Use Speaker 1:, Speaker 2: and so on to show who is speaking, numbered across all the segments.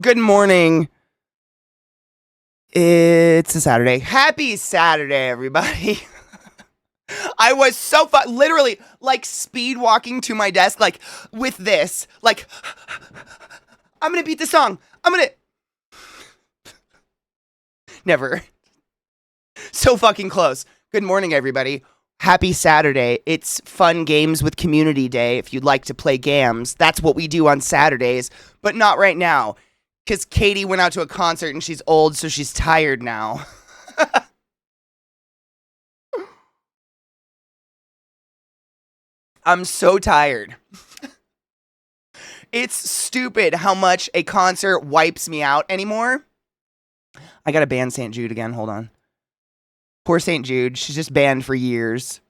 Speaker 1: Good morning. It's a Saturday. Happy Saturday, everybody. I was so literally like speed walking to my desk, like with this, like, I'm gonna beat the song. I'm gonna. Never. So fucking close. Good morning, everybody. Happy Saturday. It's Fun Games with Community Day. If you'd like to play games, that's what we do on Saturdays, but not right now. Because Katie went out to a concert and she's old, so she's tired now. I'm so tired. It's stupid how much a concert wipes me out anymore. I gotta ban St. Jude again. Hold on. Poor St. Jude. She's just banned for years.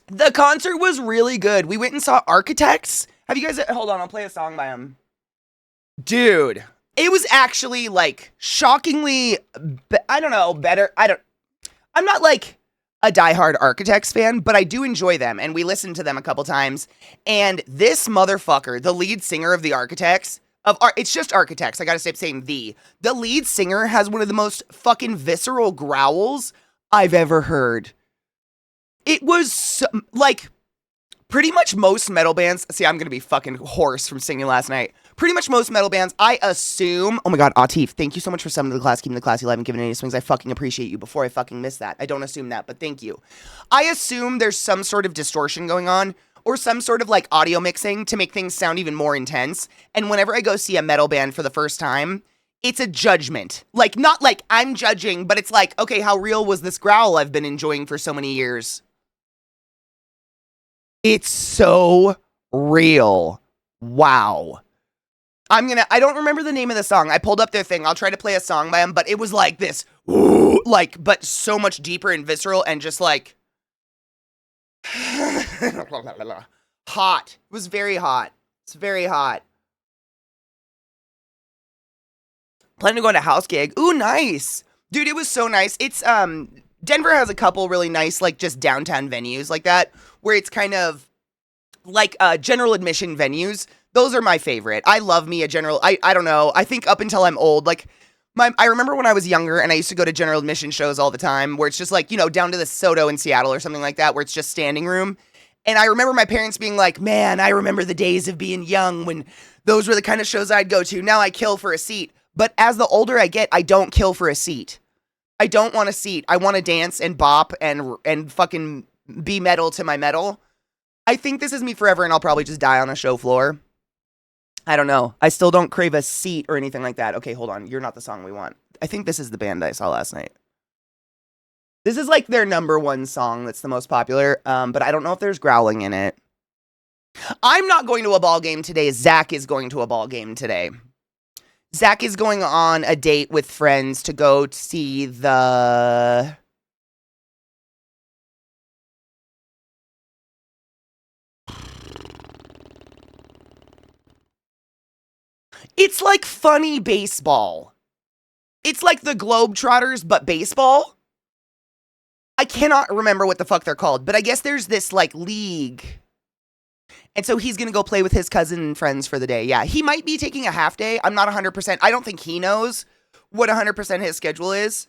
Speaker 1: The concert was really good. We went and saw Architects. Have you guys... Hold on, I'll play a song by them. Dude, it was actually, like, shockingly... I don't know, better... I'm not, like, a diehard Architects fan, but I do enjoy them, and we listened to them a couple times. And this motherfucker, the lead singer of the Architects... It's just Architects. I gotta stop saying the. The lead singer has one of the most fucking visceral growls I've ever heard. It was so, like pretty much most metal bands. See, I'm gonna be fucking hoarse from singing last night. Pretty much most metal bands, I assume. Oh my god, Atif, thank you so much for summoning the class, keeping the classy alive, and giving any swings. I fucking appreciate you. Before I fucking miss that, I don't assume that, but thank you. I assume there's some sort of distortion going on, or some sort of like audio mixing to make things sound even more intense. And whenever I go see a metal band for the first time, it's a judgment. Like, not like I'm judging, but it's like, okay, how real was this growl I've been enjoying for so many years? It's so real. Wow. I don't remember the name of the song. I pulled up their thing. I'll try to play a song by them, but it was like this, like, but so much deeper and visceral and just like, hot. It was very hot. It's very hot. Planning to go on a house gig. Ooh, nice. Dude, it was so nice. It's, Denver has a couple really nice, like, just downtown venues like that, where it's kind of like general admission venues. Those are my favorite. I love me a general. I don't know. I think up until I'm old, like I remember when I was younger and I used to go to general admission shows all the time, where it's just like, you know, down to the Soto in Seattle or something like that, where it's just standing room. And I remember my parents being like, "Man, I remember the days of being young when those were the kind of shows I'd go to. Now I kill for a seat." But as the older I get, I don't kill for a seat. I don't want a seat. I want to dance and bop and fucking be metal to my metal. I think this is me forever, and I'll probably just die on a show floor. I don't know. I still don't crave a seat or anything like that. Okay, hold on. You're not the song we want. I think this is the band I saw last night. This is like their number one song that's the most popular, but I don't know if there's growling in it. I'm not going to a ball game today. Zach is going to a ball game today. Zach is going on a date with friends to go see the... It's like funny baseball. It's like the Globetrotters, but baseball. I cannot remember what the fuck they're called, but I guess there's this like league. And so he's going to go play with his cousin and friends for the day. Yeah, he might be taking a half day. I'm not 100%. I don't think he knows what 100% his schedule is.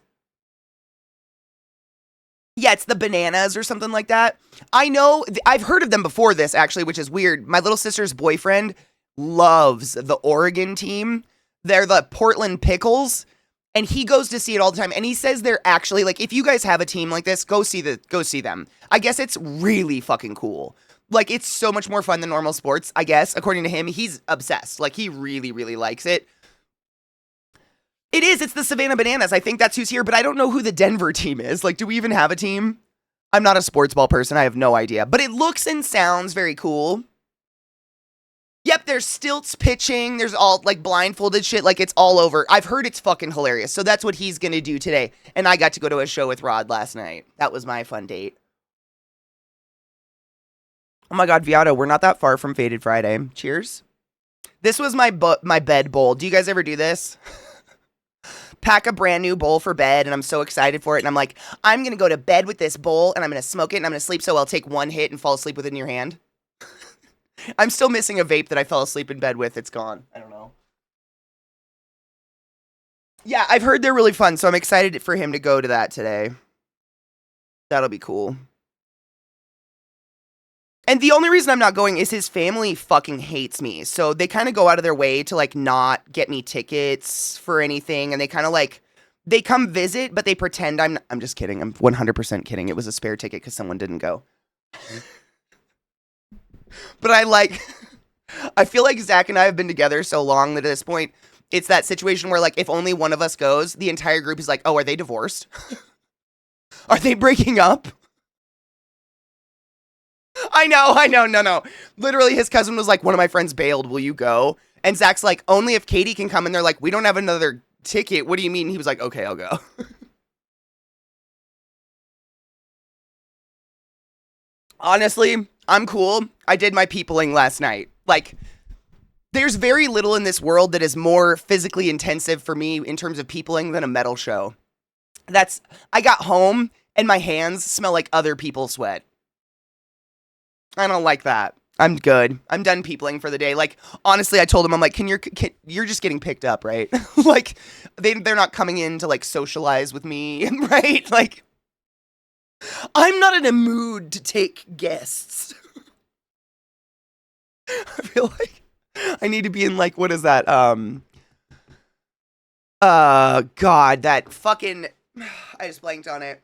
Speaker 1: Yeah, it's the Bananas or something like that. I know, I've heard of them before this actually, which is weird. My little sister's boyfriend loves the Oregon team. They're the Portland Pickles. And he goes to see it all the time. And he says they're actually, like, if you guys have a team like this, go see them. I guess it's really fucking cool. Like, it's so much more fun than normal sports, I guess. According to him, he's obsessed. Like, he really, really likes it. It is. It's the Savannah Bananas. I think that's who's here, but I don't know who the Denver team is. Like, do we even have a team? I'm not a sports ball person. I have no idea. But it looks and sounds very cool. Yep, there's stilts pitching. There's all, like, blindfolded shit. Like, it's all over. I've heard it's fucking hilarious. So that's what he's gonna do today. And I got to go to a show with Rod last night. That was my fun date. Oh my god, Viato, we're not that far from Faded Friday. Cheers. This was my bed bowl. Do you guys ever do this? Pack a brand new bowl for bed, and I'm so excited for it. And I'm like, I'm going to go to bed with this bowl, and I'm going to smoke it, and I'm going to sleep so I'll take one hit and fall asleep with it in your hand. I'm still missing a vape that I fell asleep in bed with. It's gone. I don't know. Yeah, I've heard they're really fun, so I'm excited for him to go to that today. That'll be cool. And the only reason I'm not going is his family fucking hates me. So they kind of go out of their way to like not get me tickets for anything, and they kind of like they come visit, but they pretend I'm just kidding. I'm 100% kidding. It was a spare ticket cuz someone didn't go. But I feel like Zach and I have been together so long that at this point it's that situation where like if only one of us goes, the entire group is like, "Oh, are they divorced? Are they breaking up?" I know, no. Literally, his cousin was like, one of my friends bailed, will you go? And Zach's like, only if Katie can come. And they're like, we don't have another ticket. What do you mean? He was like, okay, I'll go. Honestly, I'm cool. I did my peopling last night. Like, there's very little in this world that is more physically intensive for me in terms of peopling than a metal show. I got home and my hands smell like other people's sweat. I don't like that. I'm good. I'm done peopling for the day. Like, honestly, I told him, I'm like, you're just getting picked up, right? Like, they're not coming in to, like, socialize with me, right? Like, I'm not in a mood to take guests. I feel like I need to be in, like, what is that? God, that fucking, I just blanked on it.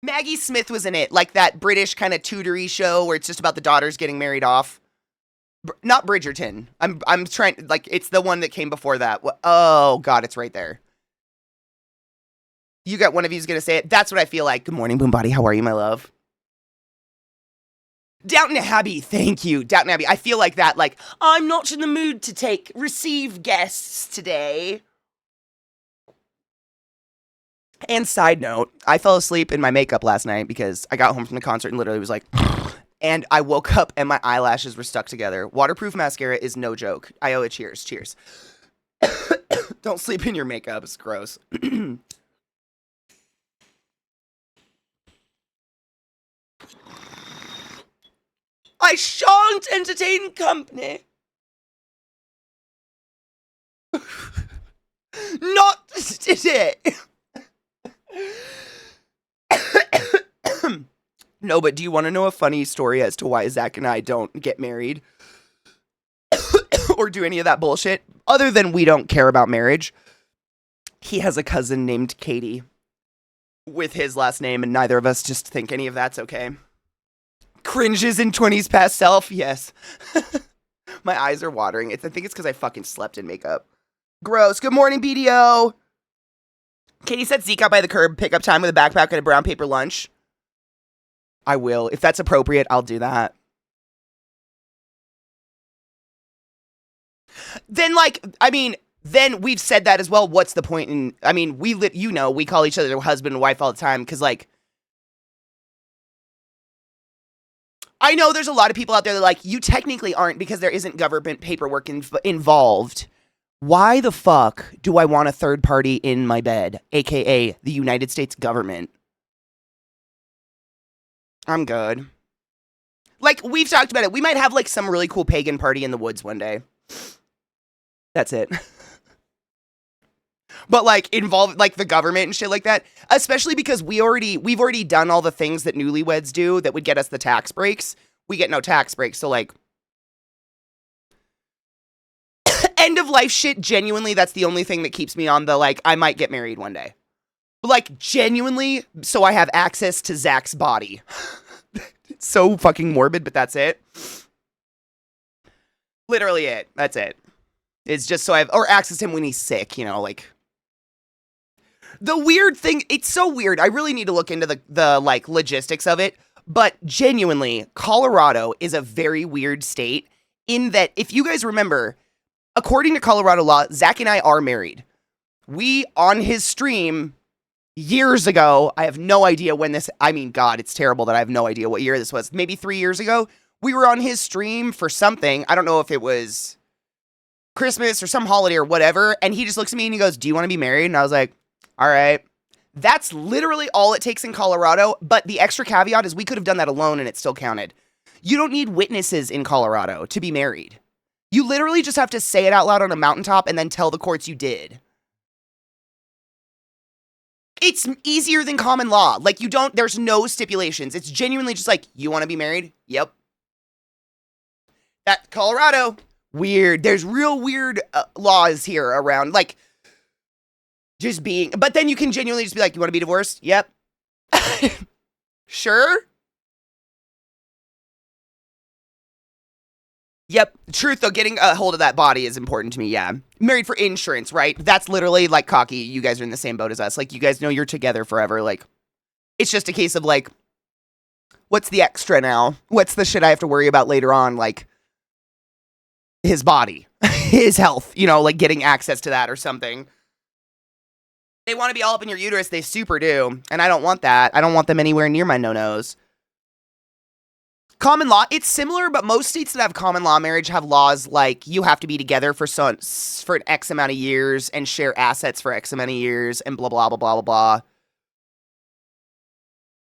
Speaker 1: Maggie Smith was in it, like that British kind of tutory show where it's just about the daughters getting married off. Not Bridgerton. I'm trying, like, it's the one that came before that. Oh, God, it's right there. You got one of you's gonna say it. That's what I feel like. Good morning, Boombody. How are you, my love? Downton Abbey. Thank you. Downton Abbey. I feel like that. Like, I'm not in the mood to receive guests today. And side note, I fell asleep in my makeup last night because I got home from the concert and literally was like, and I woke up and my eyelashes were stuck together. Waterproof mascara is no joke. I owe it cheers. Cheers. Don't sleep in your makeup. It's gross. I shan't entertain company. Not today. No, but do you want to know a funny story as to why Zach and I don't get married or do any of that bullshit? Other than we don't care about marriage, he has a cousin named Katie with his last name, and neither of us just think any of that's okay. Cringes in 20s past self, yes. My eyes are watering. I think it's because I fucking slept in makeup. Gross. Good morning, BDO. Katie said Zeke out by the curb, pick up time with a backpack and a brown paper lunch. I will. If that's appropriate, I'll do that. Then, like, I mean, then we've said that as well. What's the point in, I mean, we call each other husband and wife all the time because, like, I know there's a lot of people out there that, like, you technically aren't because there isn't government paperwork involved. Why the fuck do I want a third party in my bed, aka the United States government? I'm good. Like, we've talked about it. We might have, like, some really cool pagan party in the woods one day. That's it. But, like, involve, like, the government and shit like that. Especially because we've already done all the things that newlyweds do that would get us the tax breaks. We get no tax breaks, so, like, end of life shit, genuinely, that's the only thing that keeps me on the, like, I might get married one day. Like, genuinely, so I have access to Zach's body. It's so fucking morbid, but that's it. Literally it. That's it. It's just so or access him when he's sick, you know, like. The weird thing, it's so weird. I really need to look into the like, logistics of it. But genuinely, Colorado is a very weird state in that, if you guys remember, according to Colorado law, Zach and I are married. We, on his stream years ago, I have no idea when this, I mean, God, it's terrible that I have no idea what year this was. Maybe 3 years ago, we were on his stream for something. I don't know if it was Christmas or some holiday or whatever. And he just looks at me and he goes, do you want to be married? And I was like, all right. That's literally all it takes in Colorado. But the extra caveat is we could have done that alone and it still counted. You don't need witnesses in Colorado to be married. You literally just have to say it out loud on a mountaintop and then tell the courts you did. It's easier than common law. Like, there's no stipulations. It's genuinely just like, you want to be married? Yep. That Colorado, weird. There's real weird laws here around, like, just being, but then you can genuinely just be like, you want to be divorced? Yep. Sure. Yep. Truth, though, getting a hold of that body is important to me, yeah. Married for insurance, right? That's literally, like, cocky. You guys are in the same boat as us. Like, you guys know you're together forever. Like, it's just a case of, like, what's the extra now? What's the shit I have to worry about later on? Like, his body, his health, you know, like, getting access to that or something. They want to be all up in your uterus. They super do. And I don't want that. I don't want them anywhere near my no-nos. Common law, it's similar, but most states that have common law marriage have laws like you have to be together for an X amount of years and share assets for X amount of years and blah, blah, blah, blah, blah, blah.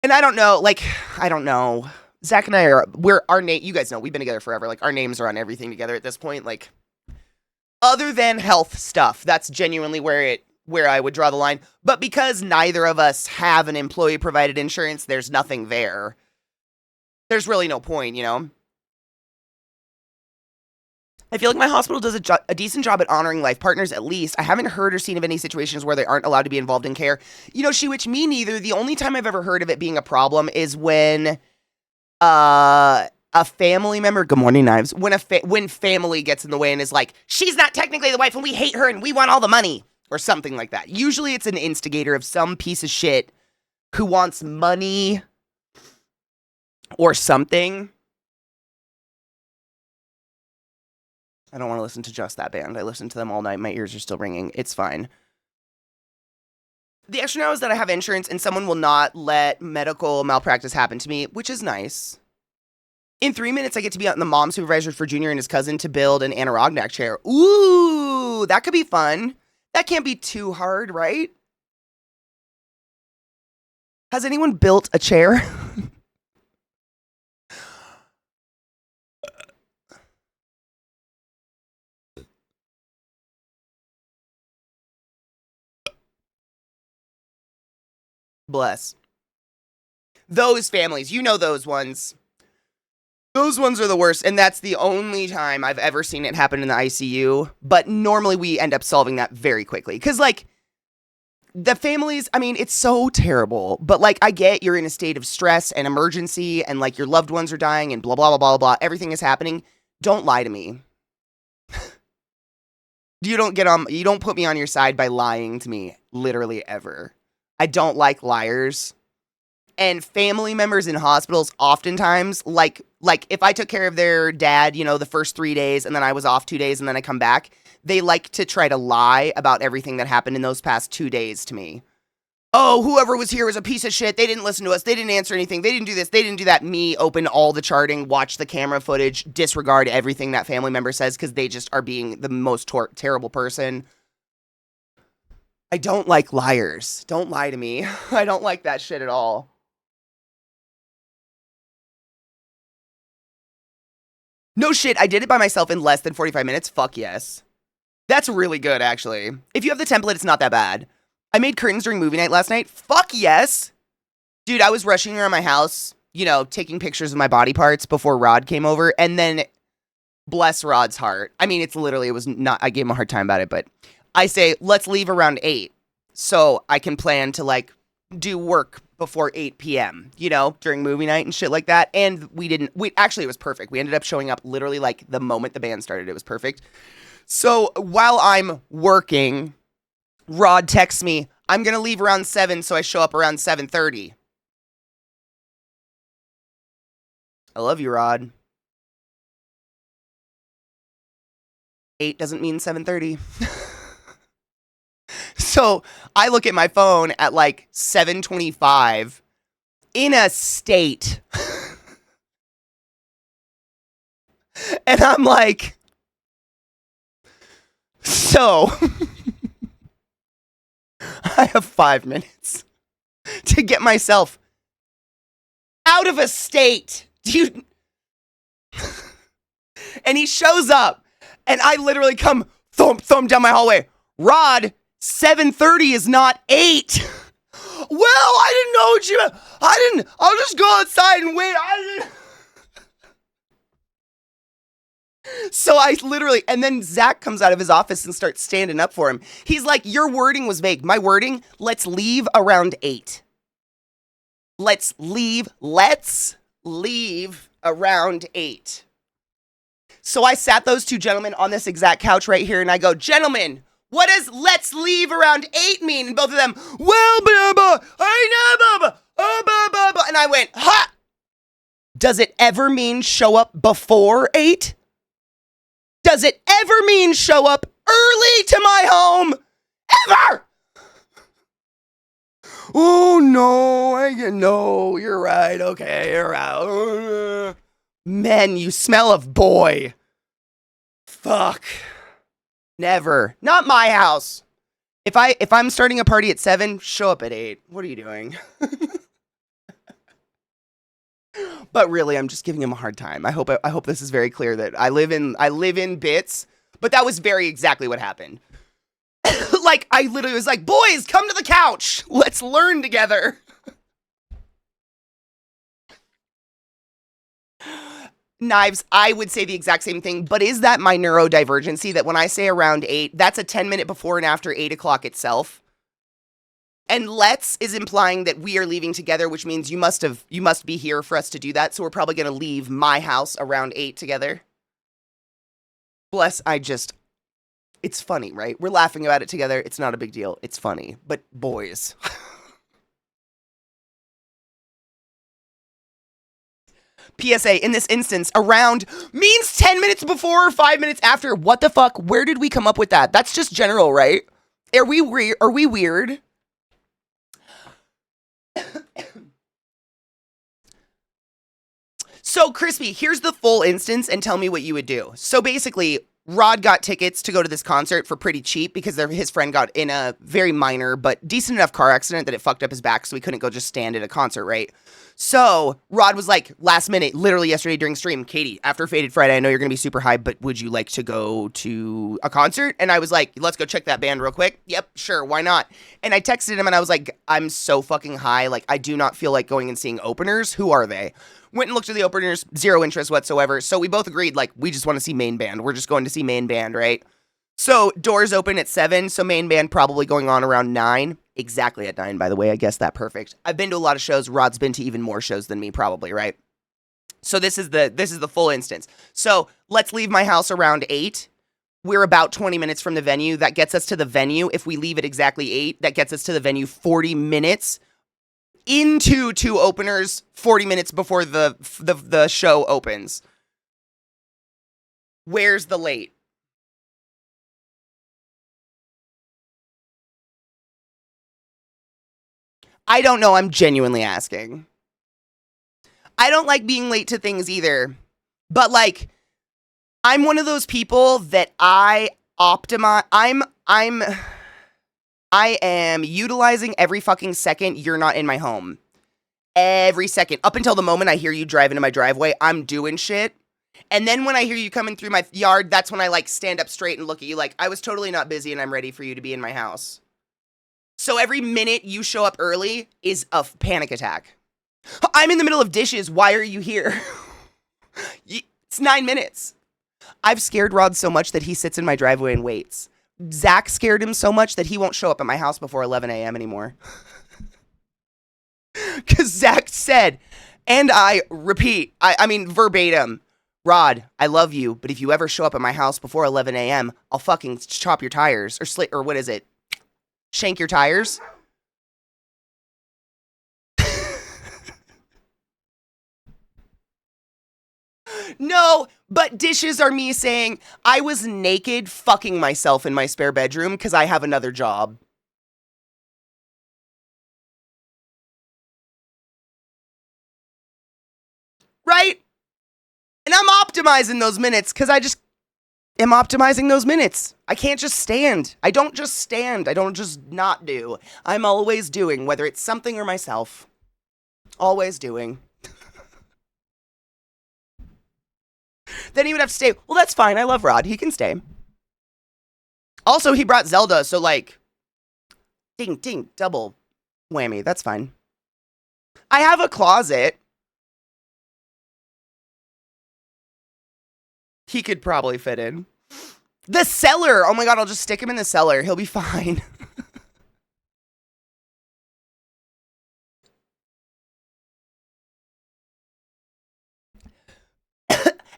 Speaker 1: And I don't know. Zach and I you guys know, we've been together forever. Like, our names are on everything together at this point. Like, other than health stuff, that's genuinely where I would draw the line. But because neither of us have an employee-provided insurance, there's nothing there. There's really no point, you know? I feel like my hospital does a decent job at honoring life partners, at least. I haven't heard or seen of any situations where they aren't allowed to be involved in care. You know, me neither. The only time I've ever heard of it being a problem is when a family member, good morning, Knives, when family gets in the way and is like, she's not technically the wife and we hate her and we want all the money, or something like that. Usually it's an instigator of some piece of shit who wants money or something. I don't want to listen to just that band. I listen to them all night. My ears are still ringing. It's fine. The extra now is that I have insurance and someone will not let medical malpractice happen to me, which is nice. In 3 minutes, I get to be the mom supervisor for Junior and his cousin to build an Adirondack chair. Ooh, that could be fun. That can't be too hard, right? Has anyone built a chair? Bless. Those families, you know those ones. Those ones are the worst, and that's the only time I've ever seen it happen in the ICU, but normally we end up solving that very quickly. Because, like, the families, I mean, it's so terrible, but, like, I get you're in a state of stress and emergency, and, like, your loved ones are dying, and blah, blah, blah, blah, blah, everything is happening. Don't lie to me. You don't put me on your side by lying to me, literally ever. I don't like liars. And family members in hospitals oftentimes, like if I took care of their dad, you know, the first 3 days and then I was off 2 days and then I come back, they like to try to lie about everything that happened in those past 2 days to me. Oh, whoever was here was a piece of shit. They didn't listen to us. They didn't answer anything. They didn't do this. They didn't do that. Me open all the charting, watch the camera footage, disregard everything that family member says because they just are being the most terrible person. I don't like liars. Don't lie to me. I don't like that shit at all. No shit, I did it by myself in less than 45 minutes. Fuck yes. That's really good, actually. If you have the template, it's not that bad. I made curtains during movie night last night. Fuck yes. Dude, I was rushing around my house, you know, taking pictures of my body parts before Rod came over, and then bless Rod's heart. I mean, I gave him a hard time about it, but I say, let's leave around 8 so I can plan to, like, do work before 8 p.m., you know, during movie night and shit like that. And actually, it was perfect. We ended up showing up literally, like, the moment the band started. It was perfect. So while I'm working, Rod texts me, I'm going to leave around 7, so I show up around 7:30. I love you, Rod. 8 doesn't mean 7:30. So I look at my phone at like 7:25 in a state. And I'm like, so I have 5 minutes to get myself out of a state. And he shows up and I literally come thump down my hallway. Rod, 7:30 is not 8. Well, I didn't know what you meant. I'll just go outside and wait. So I literally, and then Zach comes out of his office and starts standing up for him. He's like, your wording was vague. My wording, let's leave around 8. Let's leave around 8. So I sat those two gentlemen on this exact couch right here and I go, gentlemen, what does let's leave around 8 mean? And both of them, well, blah, blah, I know, blah, blah, blah, blah. And I went, ha! Does it ever mean show up before 8? Does it ever mean show up early to my home? Ever! Oh, no, you're right. Okay, you're out. Men, you smell of boy. Fuck. Never. Not my house. If I'm starting a party at 7, show up at 8. What are you doing? But really, I'm just giving him a hard time. I hope this is very clear that I live in bits, but that was very exactly what happened. Like, I literally was like, boys, come to the couch. Let's learn together. Knives, I would say the exact same thing, but is that my neurodivergency that when I say around 8, that's a 10-minute before and after 8 o'clock itself? And let's is implying that we are leaving together, which means you must be here for us to do that. So we're probably going to leave my house around 8 together. Bless, it's funny, right? We're laughing about it together. It's not a big deal. It's funny, but boys. PSA, in this instance, around means 10 minutes before or 5 minutes after. What the fuck? Where did we come up with that? That's just general, right? Are we weird? So, Crispy, here's the full instance and tell me what you would do. So basically, Rod got tickets to go to this concert for pretty cheap because his friend got in a very minor but decent enough car accident that it fucked up his back, so he couldn't go just stand at a concert, right? So Rod was like, last minute, literally yesterday during stream, Katie, after Faded Friday, I know you're going to be super high, but would you like to go to a concert? And I was like, let's go check that band real quick. Yep, sure, why not? And I texted him and I was like, I'm so fucking high. Like, I do not feel like going and seeing openers. Who are they? Went and looked at the openers, zero interest whatsoever. So we both agreed, like, we just want to see main band. We're just going to see main band, right? So doors open at 7, so main band probably going on around 9. Exactly at 9, by the way. I guess that perfect. I've been to a lot of shows. Rod's been to even more shows than me, probably, right? So this is the full instance. So let's leave my house around 8. We're about 20 minutes from the venue. That gets us to the venue. If we leave at exactly 8, that gets us to the venue 40 minutes into 2 openers, 40 minutes before the show opens. Where's the late? I don't know. I'm genuinely asking. I don't like being late to things either. But, like, I'm one of those people that I optimize. I am utilizing every fucking second you're not in my home. Every second. Up until the moment I hear you drive into my driveway, I'm doing shit. And then when I hear you coming through my yard, that's when I, like, stand up straight and look at you like, I was totally not busy and I'm ready for you to be in my house. So every minute you show up early is a panic attack. I'm in the middle of dishes. Why are you here? It's 9 minutes. I've scared Rod so much that he sits in my driveway and waits. Zach scared him so much that he won't show up at my house before 11 a.m. anymore. Because Zach said, and I repeat, I mean verbatim, Rod, I love you, but if you ever show up at my house before 11 a.m., I'll fucking chop your tires, or what is it? Shank your tires? No, but dishes are me saying, I was naked fucking myself in my spare bedroom because I have another job. Right? And I'm optimizing those minutes because I just am optimizing those minutes. I can't just stand. I don't just stand. I don't just not do. I'm always doing, whether it's something or myself. Always doing. Then he would have to stay. Well, that's fine. I love Rod. He can stay. Also, he brought Zelda, so like, ding, ding, double Whammy, that's fine. I have a closet. He could probably fit in. The cellar! Oh my god, I'll just stick him in the cellar. He'll be fine.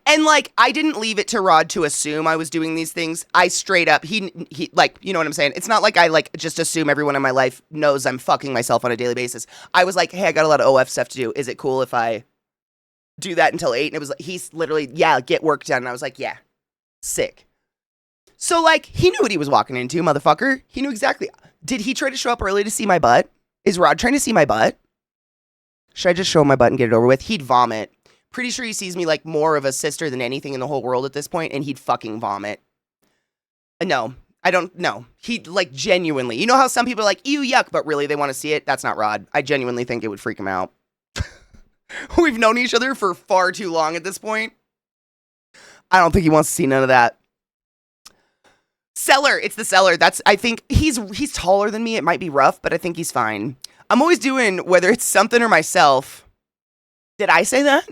Speaker 1: And, like, I didn't leave it to Rod to assume I was doing these things. I straight up, he like, you know what I'm saying? It's not like I, like, just assume everyone in my life knows I'm fucking myself on a daily basis. I was like, hey, I got a lot of OF stuff to do. Is it cool if I do that until 8? And it was like, he's literally, yeah, get work done. And I was like, yeah, sick. So, like, he knew what he was walking into, motherfucker. He knew exactly. Did he try to show up early to see my butt? Is Rod trying to see my butt? Should I just show him my butt and get it over with? He'd vomit. Pretty sure he sees me like more of a sister than anything in the whole world at this point, and he'd fucking vomit. No, I don't know. He'd like genuinely. You know how some people are like, ew, yuck, but really they want to see it? That's not Rod. I genuinely think it would freak him out. We've known each other for far too long at this point. I don't think he wants to see none of that. Cellar. It's the cellar. I think he's taller than me. It might be rough, but I think he's fine. I'm always doing whether it's something or myself. Did I say that?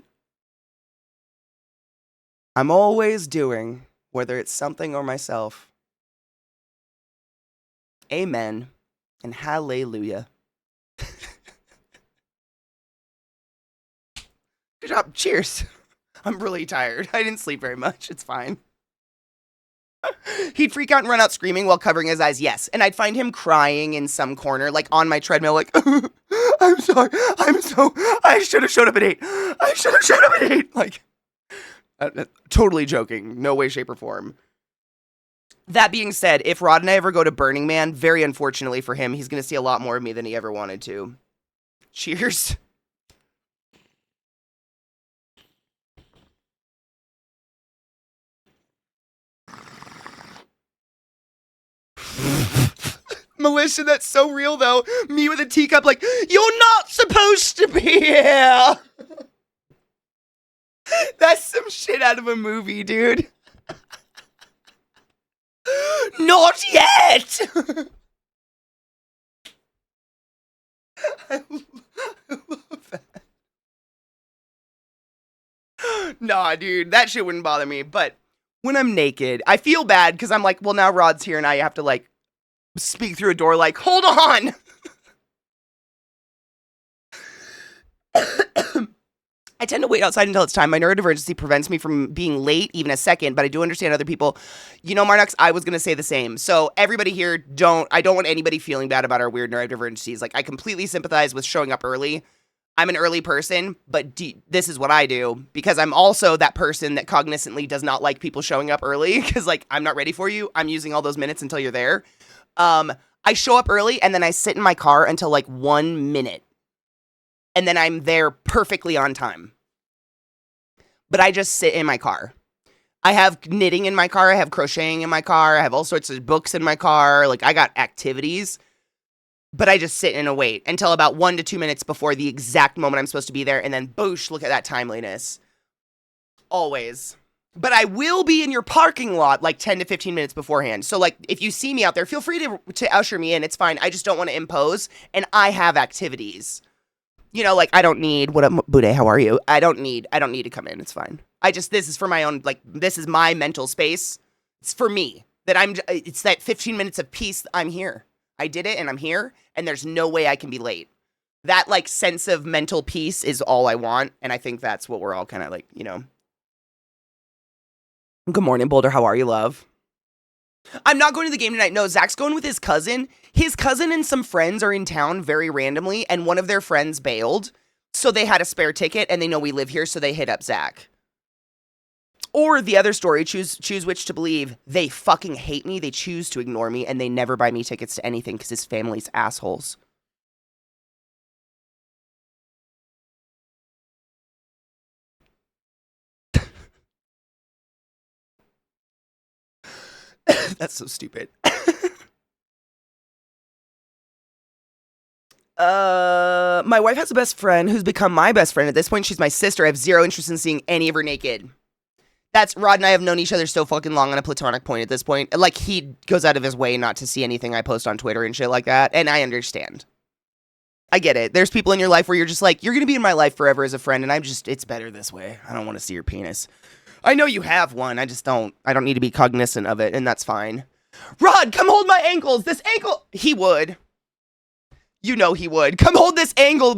Speaker 1: I'm always doing, whether it's something or myself. Amen and hallelujah. Good job. Cheers. I'm really tired. I didn't sleep very much. It's fine. He'd freak out and run out screaming while covering his eyes. Yes. And I'd find him crying in some corner, like on my treadmill, like, I'm sorry. I should have showed up at 8. I should have showed up at 8. Like, totally joking. No way, shape, or form. That being said, if Rod and I ever go to Burning Man, very unfortunately for him, he's going to see a lot more of me than he ever wanted to. Cheers. Melissa, that's so real, though. Me with a teacup like, you're not supposed to be here. That's some shit out of a movie, dude. Not yet! I love that. Nah, dude, that shit wouldn't bother me. But when I'm naked, I feel bad because I'm like, well, now Rod's here and I have to, like, speak through a door like, hold on! I tend to wait outside until it's time. My neurodivergency prevents me from being late even a second, but I do understand other people. You know, Marnux, I was going to say the same. So everybody here, I don't want anybody feeling bad about our weird neurodivergencies. Like, I completely sympathize with showing up early. I'm an early person, but this is what I do because I'm also that person that cognizantly does not like people showing up early because, like, I'm not ready for you. I'm using all those minutes until you're there. I show up early and then I sit in my car until, like, 1 minute. And then I'm there perfectly on time. But I just sit in my car. I have knitting in my car. I have crocheting in my car. I have all sorts of books in my car. Like, I got activities. But I just sit and wait until about 1 to 2 minutes before the exact moment I'm supposed to be there. And then, boosh, look at that timeliness. Always. But I will be in your parking lot like 10 to 15 minutes beforehand. So, like, if you see me out there, feel free to usher me in. It's fine. I just don't want to impose. And I have activities. You know, like, I don't need, what up, Bude, how are you? I don't need to come in. It's fine. This is for my own, like, this is my mental space. It's for me. It's that 15 minutes of peace. I'm here. I did it and I'm here. And there's no way I can be late. That, like, sense of mental peace is all I want. And I think that's what we're all kind of like, you know. Good morning, Boulder. How are you, love? I'm not going to the game tonight. No, Zach's going with his cousin. His cousin and some friends are in town very randomly, and one of their friends bailed. So they had a spare ticket, and they know we live here, so they hit up Zach. Or the other story, choose which to believe. They fucking hate me, they choose to ignore me, and they never buy me tickets to anything because his family's assholes. That's so stupid. My wife has a best friend who's become my best friend. At this point, she's my sister. I have zero interest in seeing any of her naked. That's, Rod and I have known each other so fucking long on a platonic point at this point. Like, he goes out of his way not to see anything I post on Twitter and shit like that, and I understand. I get it. There's people in your life where you're just like, you're going to be in my life forever as a friend, and it's better this way. I don't want to see your penis. I know you have one. I don't need to be cognizant of it, and that's fine. Rod, come hold my ankles. This ankle. He would. You know he would. Come hold this angle.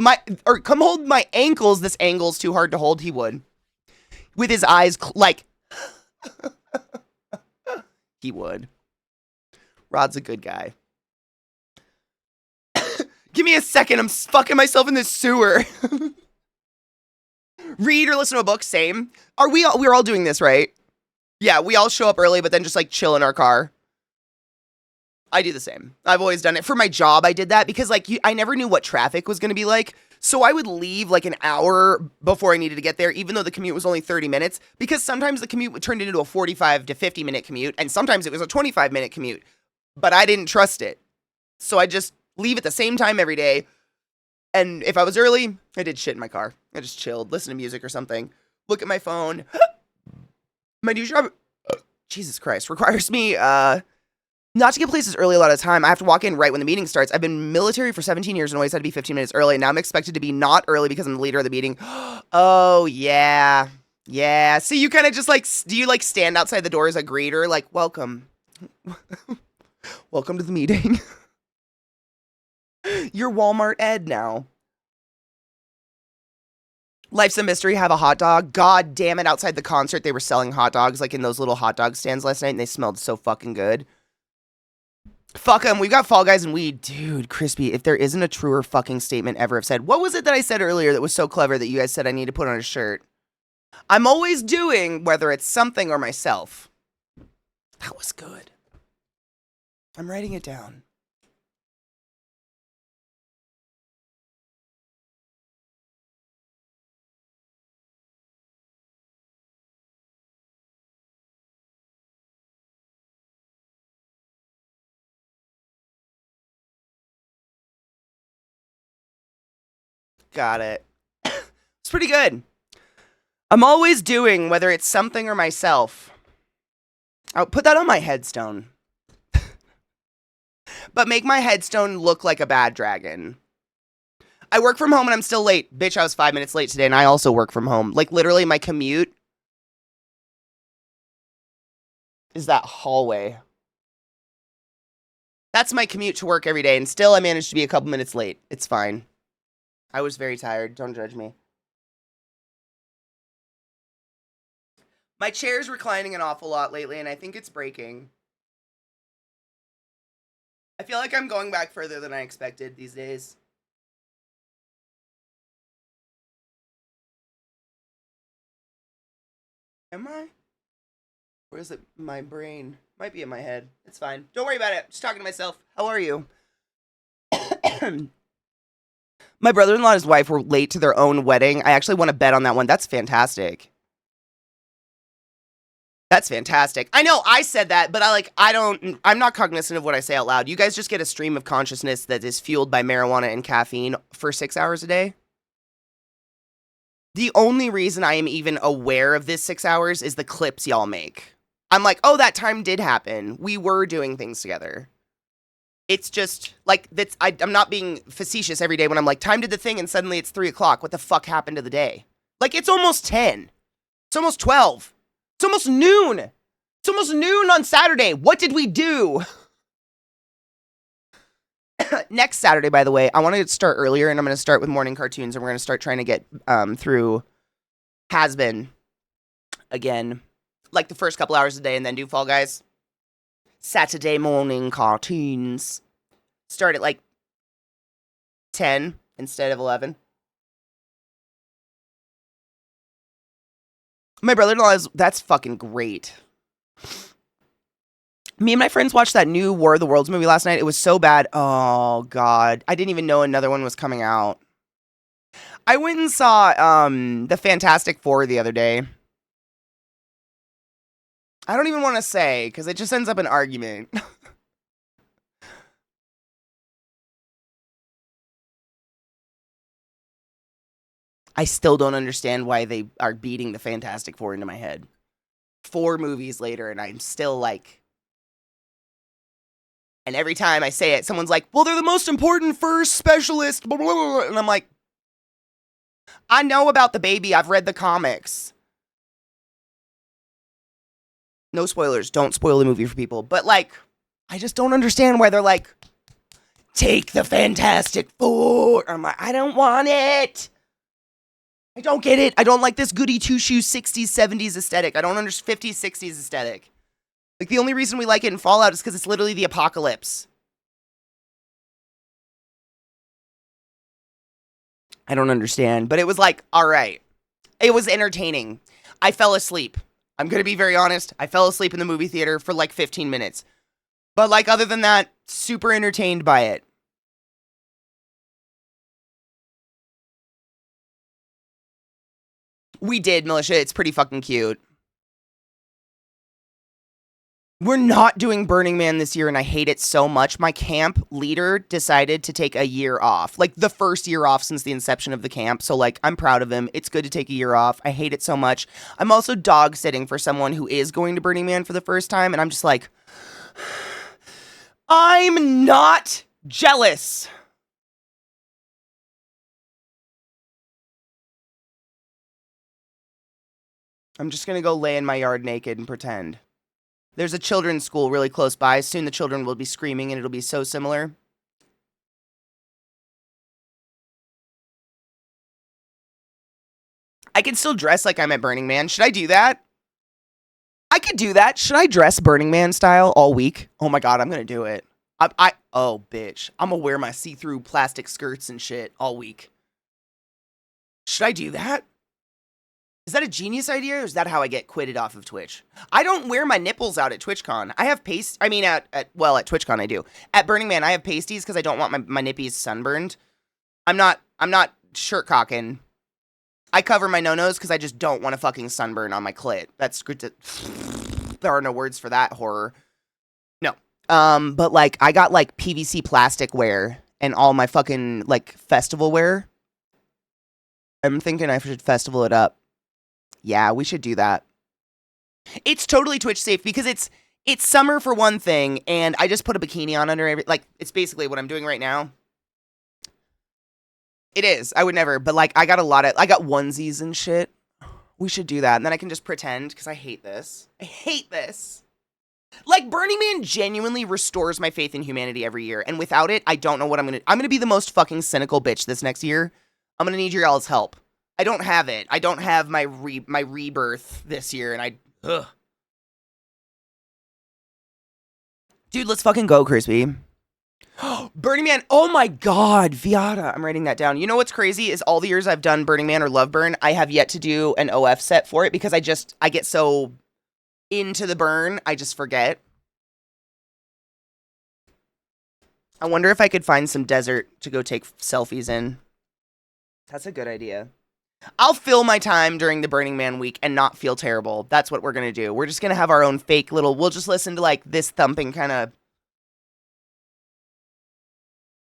Speaker 1: Come hold my ankles. This angle's too hard to hold. He would. With his eyes, he would. Rod's a good guy. Give me a second. I'm fucking myself in this sewer. Read or listen to a book. Same. We're all doing this, right? Yeah, we all show up early, but then just like chill in our car. I do the same. I've always done it. For my job, I did that because I never knew what traffic was going to be like. So I would leave like an hour before I needed to get there, even though the commute was only 30 minutes, because sometimes the commute turned into a 45 to 50 minute commute, and sometimes it was a 25-minute commute. But I didn't trust it. So I just leave at the same time every day. And if I was early, I did shit in my car. I just chilled, listened to music or something, look at my phone. My new job, Jesus Christ, requires me not to get places early a lot of the time. I have to walk in right when the meeting starts. I've been military for 17 years and always had to be 15 minutes early. Now I'm expected to be not early because I'm the leader of the meeting. Oh, yeah. Yeah. So you kind of just do you stand outside the door as a greeter? Like, welcome. Welcome to the meeting. You're Walmart Ed now. Life's a mystery. Have a hot dog. God damn it. Outside the concert, they were selling hot dogs in those little hot dog stands last night, and they smelled so fucking good. Fuck them. We've got Fall Guys and weed. Dude, Crispy, if there isn't a truer fucking statement ever have said. What was it that I said earlier that was so clever that you guys said I need to put on a shirt? I'm always doing, whether it's something or myself. That was good. I'm writing it down. Got it. It's pretty good. I'm always doing, whether it's something or myself. I'll put that on my headstone. But make my headstone look like a bad dragon. I work from home and I'm still late. Bitch, I was 5 minutes late today and I also work from home. Literally my commute is that hallway. That's my commute to work every day, and still I managed to be a couple minutes late. It's fine. I was very tired. Don't judge me. My chair's reclining an awful lot lately, and I think it's breaking. I feel like I'm going back further than I expected these days. Am I? Or is it my brain? Might be in my head. It's fine. Don't worry about it. Just talking to myself. How are you? My brother-in-law and his wife were late to their own wedding. I actually want to bet on that one. That's fantastic. That's fantastic. I know I said that, but I'm not cognizant of what I say out loud. You guys just get a stream of consciousness that is fueled by marijuana and caffeine for 6 hours a day. The only reason I am even aware of this 6 hours is the clips y'all make. I'm like, oh, that time did happen. We were doing things together. It's just I'm not being facetious every day when I'm like, time did the thing and suddenly it's 3 o'clock. What the fuck happened to the day? It's almost 10. It's almost 12. It's almost noon. It's almost noon on Saturday. What did we do? Next Saturday, by the way, I want to start earlier, and I'm going to start with morning cartoons, and we're going to start trying to get through Has Been again, the first couple hours a day, and then do Fall Guys. Saturday morning cartoons. Start at 10 instead of 11. My brother-in-law that's fucking great. Me and my friends watched that new War of the Worlds movie last night. It was so bad. Oh, God. I didn't even know another one was coming out. I went and saw the Fantastic Four the other day. I don't even want to say, because it just ends up an argument. I still don't understand why they are beating the Fantastic Four into my head. 4 movies later, and I'm still And every time I say it, someone's like, well, they're the most important first specialist, blah, blah, blah. And I'm like, I know about the baby. I've read the comics. No spoilers. Don't spoil the movie for people. But, like, I just don't understand why they're like, take the Fantastic Four. I'm like, I don't want it. I don't get it. I don't like this goody two-shoes 60s, 70s aesthetic. I don't understand 50s, 60s aesthetic. Like, the only reason we like it in Fallout is because it's literally the apocalypse. I don't understand. But it was like, all right. It was entertaining. I fell asleep. I'm going to be very honest. I fell asleep in the movie theater for like 15 minutes. But, like, other than that, super entertained by it. We did, Militia. It's pretty fucking cute. We're not doing Burning Man this year, and I hate it so much. My camp leader decided to take a year off. Like, the first year off since the inception of the camp. So, like, I'm proud of him. It's good to take a year off. I hate it so much. I'm also dog sitting for someone who is going to Burning Man for the first time, and I'm just like, I'm not jealous. I'm just gonna go lay in my yard naked and pretend. There's a children's school really close by. Soon the children will be screaming and it'll be so similar. I can still dress like I'm at Burning Man. Should I do that? I could do that. Should I dress Burning Man style all week? Oh my god, I'm gonna do it. Oh bitch. I'm gonna wear my see-through plastic skirts and shit all week. Should I do that? Is that a genius idea, or is that how I get quitted off of Twitch? I don't wear my nipples out at TwitchCon. I have at TwitchCon I do. At Burning Man, I have pasties because I don't want my nippies sunburned. I'm not shirt cocking. I cover my no-nos because I just don't want a fucking sunburn on my clit. That's good to... There are no words for that horror. No. But, like, I got, like, PVC plastic wear and all my fucking, like, festival wear. I'm thinking I should festival it up. Yeah, we should do that. It's totally Twitch safe because it's summer for one thing, and I just put a bikini on under every... Like, it's basically what I'm doing right now. It is. I would never, but, like, I got onesies and shit. We should do that, and then I can just pretend, because I hate this. I hate this. Like, Burning Man genuinely restores my faith in humanity every year, and without it, I don't know what I'm gonna be the most fucking cynical bitch this next year. I'm gonna need your all's help. I don't have it. I don't have my rebirth this year, and ugh. Dude, let's fucking go, Crispy. Burning Man, oh my god, Viata. I'm writing that down. You know what's crazy is all the years I've done Burning Man or Love Burn, I have yet to do an OF set for it because I get so into the burn, I just forget. I wonder if I could find some desert to go take selfies in. That's a good idea. I'll fill my time during the Burning Man week and not feel terrible. That's what we're going to do. We're just going to have our own fake little... We'll just listen to, like, this thumping kind of...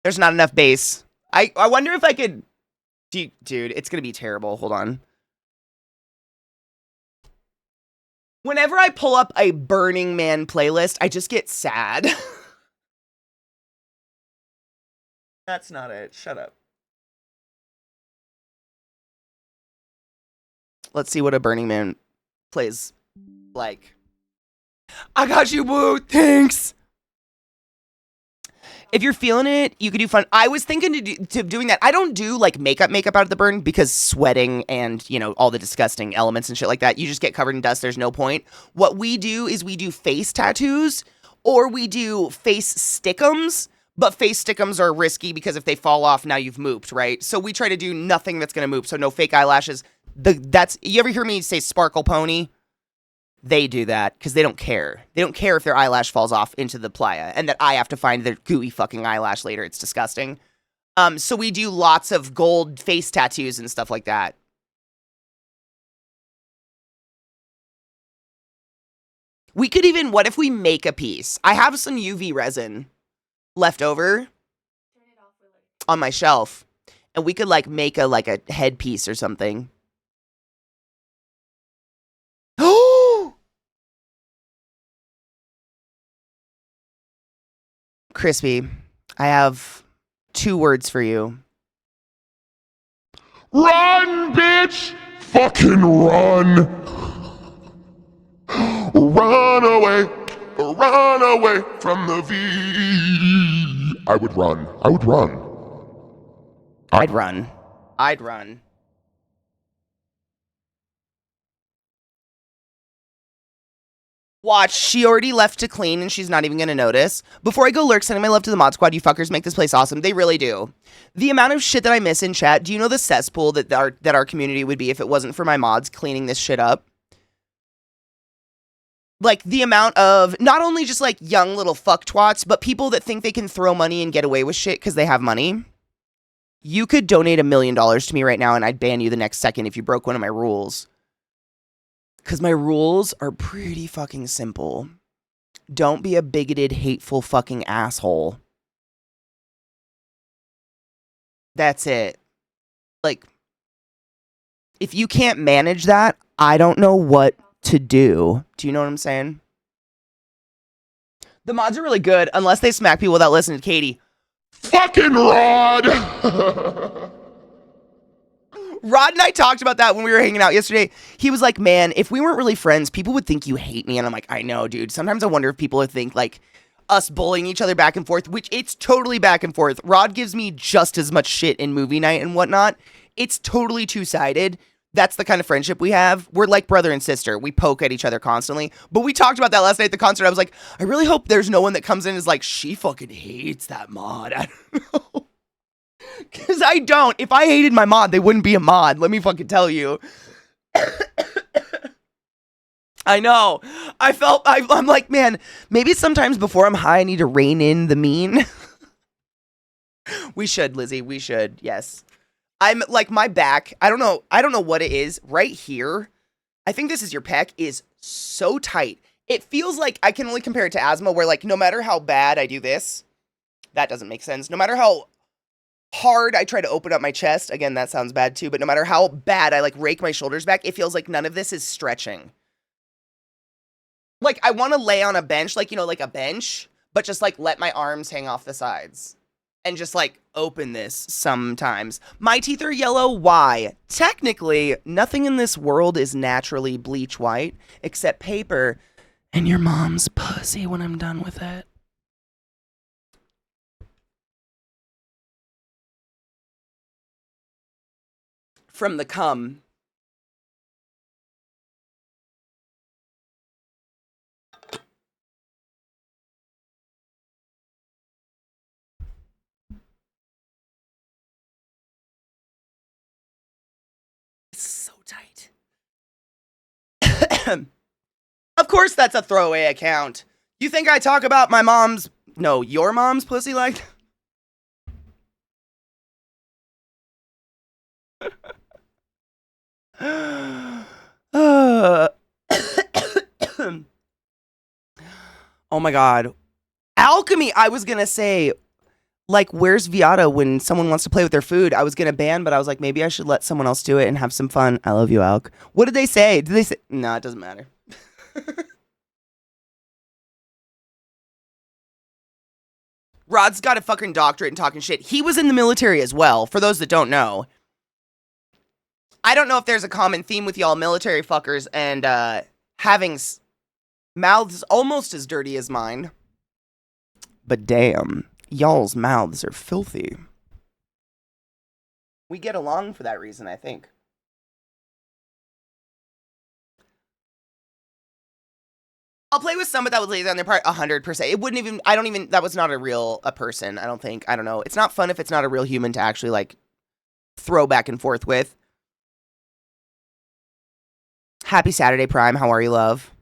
Speaker 1: There's not enough bass. I wonder if I could... Dude, it's going to be terrible. Hold on. Whenever I pull up a Burning Man playlist, I just get sad. That's not it. Shut up. Let's see what a Burning Man plays like. I got you, boo. Thanks. If you're feeling it, you could do fun. I was thinking doing that. I don't do, like, makeup out of the burn because sweating and, you know, all the disgusting elements and shit like that, you just get covered in dust. There's no point. What we do is we do face tattoos or we do face stickums, but face stickums are risky because if they fall off, now you've mooped, right? So we try to do nothing that's going to moop, so no fake eyelashes. You ever hear me say sparkle pony? They do that because they don't care. They don't care if their eyelash falls off into the playa and that I have to find their gooey fucking eyelash later. It's disgusting. So we do lots of gold face tattoos and stuff like that. We could even, what if we make a piece? I have some UV resin left over on my shelf, and we could, like, make a headpiece or something. Oh! Crispy, I have 2 words for you.
Speaker 2: Run, bitch! Fucking run! Run away! Run away from the V. I would run. I would run.
Speaker 1: I'd run. I'd run. Watch, she already left to clean and she's not even gonna notice. Before I go lurk, sending my love to the mod squad. You fuckers make this place awesome. They really do. The amount of shit that I miss in chat. Do you know the cesspool that our community would be if it wasn't for my mods cleaning this shit up? Like, the amount of, not only just, like, young little fuck twats, but people that think they can throw money and get away with shit because they have money. You could donate $1 million to me right now and I'd ban you the next second if you broke one of my rules. Because my rules are pretty fucking simple. Don't be a bigoted, hateful fucking asshole. That's it. Like, if you can't manage that, I don't know what to do. Do you know what I'm saying? The mods are really good, unless they smack people without listening to Katie.
Speaker 2: Fucking Rod!
Speaker 1: Rod and I talked about that when we were hanging out yesterday. He was like, man, if we weren't really friends, people would think you hate me. And I'm like, I know, dude. Sometimes I wonder if people would think, like, us bullying each other back and forth, which it's totally back and forth. Rod gives me just as much shit in movie night and whatnot. It's totally two-sided. That's the kind of friendship we have. We're like brother and sister. We poke at each other constantly. But we talked about that last night at the concert. I was like, I really hope there's no one that comes in and is like, she fucking hates that mod. I don't know. Because I don't. If I hated my mod, they wouldn't be a mod. Let me fucking tell you. I know. I'm like, man, maybe sometimes before I'm high, I need to rein in the mean. We should, Lizzie. We should. Yes. I'm like, my back. I don't know what it is. Right here, I think this is your pec, is so tight. It feels like I can only compare it to asthma, where like no matter how bad I do this, that doesn't make sense. No matter how hard I try to open up my chest, again, that sounds bad too, but no matter how bad I like rake my shoulders back, it feels like none of this is stretching. Like, I want to lay on a bench, like, you know, like a bench, but just like let my arms hang off the sides and just like open this sometimes. My teeth are yellow. Why? Technically, nothing in this world is naturally bleach white except paper and your mom's pussy when I'm done with it. From the cum. It's so tight. Of course that's a throwaway account. You think I talk about my mom's, no, your mom's pussy like? Oh my god. Alchemy, I was gonna say, like, where's Viata when someone wants to play with their food? I was gonna ban, but I was like, maybe I should let someone else do it and have some fun. I love you, Alk. What did they say? Did they say? No, it doesn't matter. Rod's got a fucking doctorate in talking shit. He was in the military as well, for those that don't know. I don't know if there's a common theme with y'all military fuckers and having mouths almost as dirty as mine. But damn, y'all's mouths are filthy. We get along for that reason, I think. I'll play with some, but that would lazy on their part 100%. It wouldn't even, I don't even, that was not a person, I don't think. I don't know. It's not fun if it's not a real human to actually, like, throw back and forth with. Happy Saturday, Prime. How are you, love?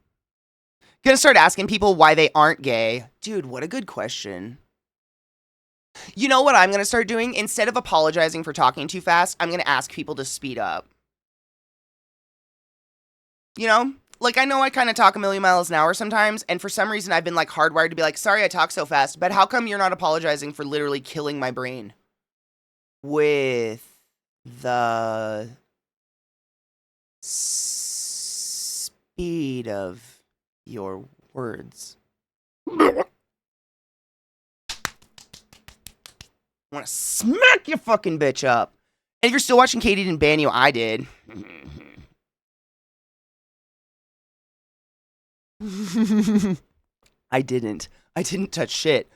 Speaker 1: Gonna start asking people why they aren't gay. Dude, what a good question. You know what I'm gonna start doing? Instead of apologizing for talking too fast, I'm gonna ask people to speed up. You know? Like, I know I kind of talk a million miles an hour sometimes, and for some reason I've been, like, hardwired to be like, sorry I talk so fast, but how come you're not apologizing for literally killing my brain with the speed of your words? I want to smack your fucking bitch up. And if you're still watching Katie didn't ban you, I did. I didn't touch shit.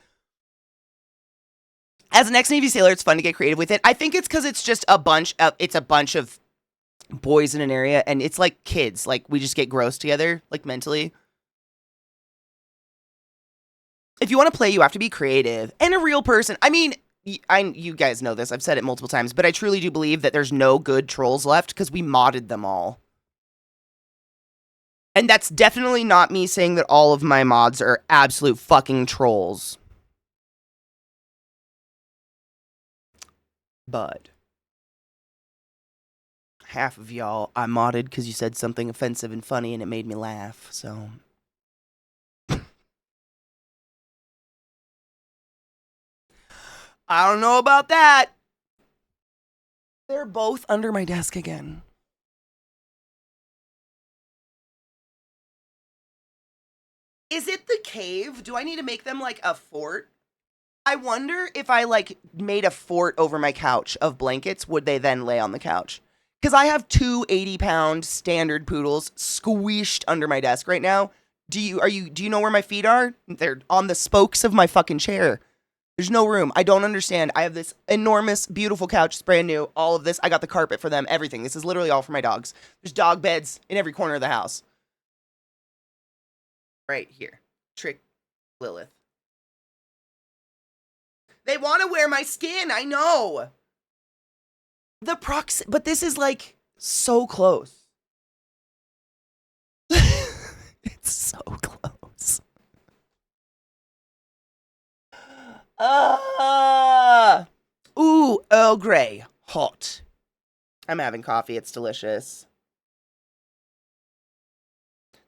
Speaker 1: As an ex-Navy sailor, it's fun to get creative with it. I think it's because it's just a bunch of boys in an area, and it's like kids. Like, we just get gross together, like, mentally. If you want to play, you have to be creative and a real person. I mean, you guys know this. I've said it multiple times, but I truly do believe that there's no good trolls left because we modded them all. And that's definitely not me saying that all of my mods are absolute fucking trolls. But half of y'all I modded because you said something offensive and funny and it made me laugh, so. I don't know about that. They're both under my desk again. Is it the cave? Do I need to make them like a fort? I wonder if I like made a fort over my couch of blankets, would they then lay on the couch? Because I have two 80-pound standard poodles squished under my desk right now. Do you know where my feet are? They're on the spokes of my fucking chair. There's no room. I don't understand. I have this enormous, beautiful couch. It's brand new. All of this. I got the carpet for them. Everything. This is literally all for my dogs. There's dog beds in every corner of the house. Right here. Trick Lilith. They want to wear my skin. I know. But this is like so close. It's so close. Ooh, Earl Grey. Hot. I'm having coffee. It's delicious.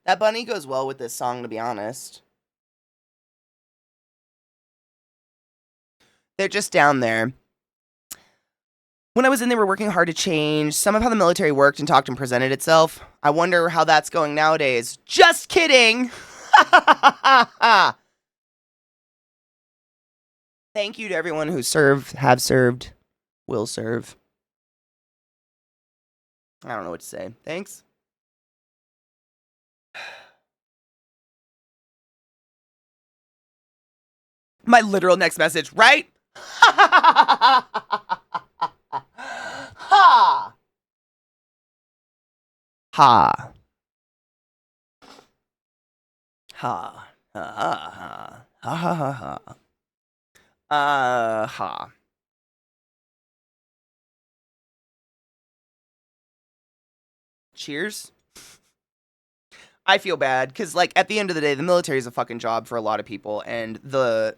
Speaker 1: That bunny goes well with this song, to be honest. They're just down there. When I was in, they were working hard to change some of how the military worked and talked and presented itself. I wonder how that's going nowadays. Just kidding! Thank you to everyone who served, have served, will serve. I don't know what to say. Thanks. My literal next message, right? Ha! Ha. Ha. Ha. Ha. Ha. Ha. Ha. Ha. Cheers. I feel bad because, like, at the end of the day, the military is a fucking job for a lot of people, and the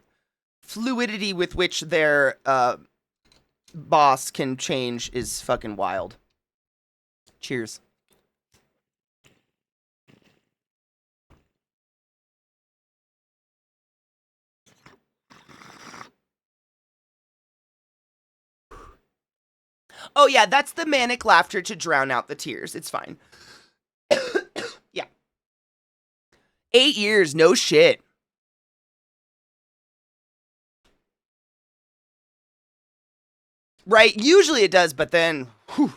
Speaker 1: fluidity with which their boss can change is fucking wild. Cheers. Oh yeah, that's the manic laughter to drown out the tears. It's fine. Yeah. 8 years, no shit. Right? Usually it does, but then, whew,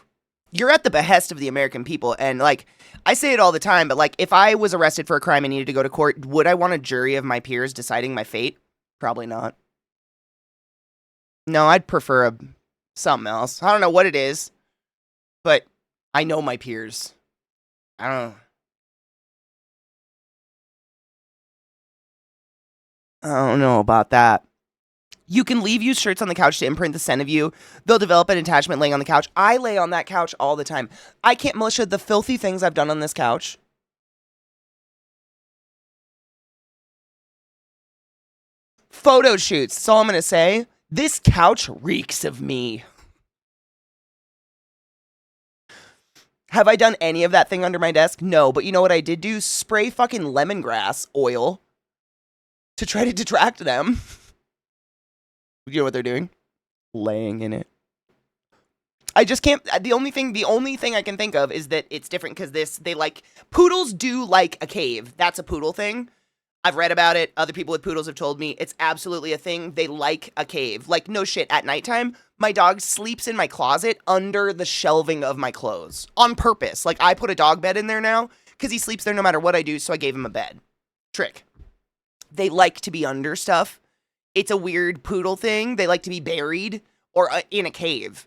Speaker 1: you're at the behest of the American people. And, like, I say it all the time, but, like, if I was arrested for a crime and needed to go to court, would I want a jury of my peers deciding my fate? Probably not. No, I'd prefer something else. I don't know what it is, but I know my peers. I don't know about that. You can leave used shirts on the couch to imprint the scent of you. They'll develop an attachment laying on the couch. I lay on that couch all the time. I can't, Militia, the filthy things I've done on this couch. Photo shoots, that's all I'm going to say. This couch reeks of me. Have I done any of that thing under my desk? No, but you know what I did do? Spray fucking lemongrass oil to try to detract them. You know what they're doing? Laying in it. I just can't. The only thing I can think of is that it's different because they like, poodles do like a cave. That's a poodle thing. I've read about it. Other people with poodles have told me it's absolutely a thing. They like a cave. Like, no shit, at nighttime, my dog sleeps in my closet under the shelving of my clothes on purpose. Like, I put a dog bed in there now because he sleeps there no matter what I do, so I gave him a bed. Trick. They like to be under stuff. It's a weird poodle thing. They like to be buried or in a cave.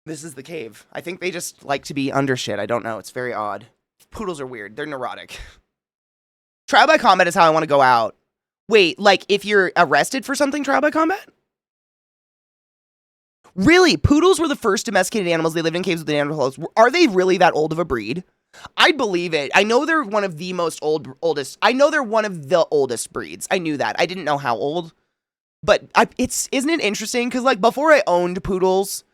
Speaker 1: This is the cave. I think they just like to be under shit. I don't know. It's very odd. Poodles are weird. They're neurotic. Trial by combat is how I want to go out. Wait, like if you're arrested for something, trial by combat? Really? Poodles were the first domesticated animals. They lived in caves with the Neanderthals. Are they really that old of a breed? I'd believe it. I know they're one of the oldest. I know they're one of the oldest breeds. I knew that. I didn't know how old. But isn't it interesting? Because like before I owned poodles,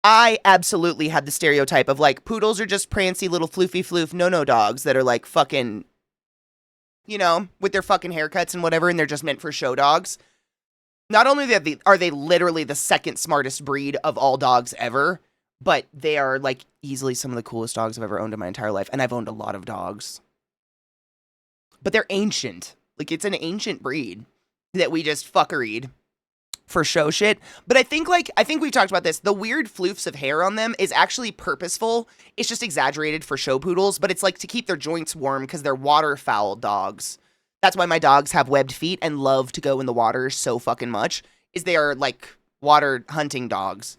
Speaker 1: I absolutely had the stereotype of like poodles are just prancy little floofy floof no dogs that are like fucking, you know, with their fucking haircuts and whatever, and they're just meant for show dogs. Not only are they literally the second smartest breed of all dogs ever, but they are like easily some of the coolest dogs I've ever owned in my entire life, and I've owned a lot of dogs. But they're ancient. Like it's an ancient breed that we just fuckeried for show shit. But I think we've talked about this. The weird floofs of hair on them is actually purposeful. It's just exaggerated for show poodles, but it's like to keep their joints warm because they're waterfowl dogs. That's why my dogs have webbed feet and love to go in the water so fucking much, is they are like water hunting dogs.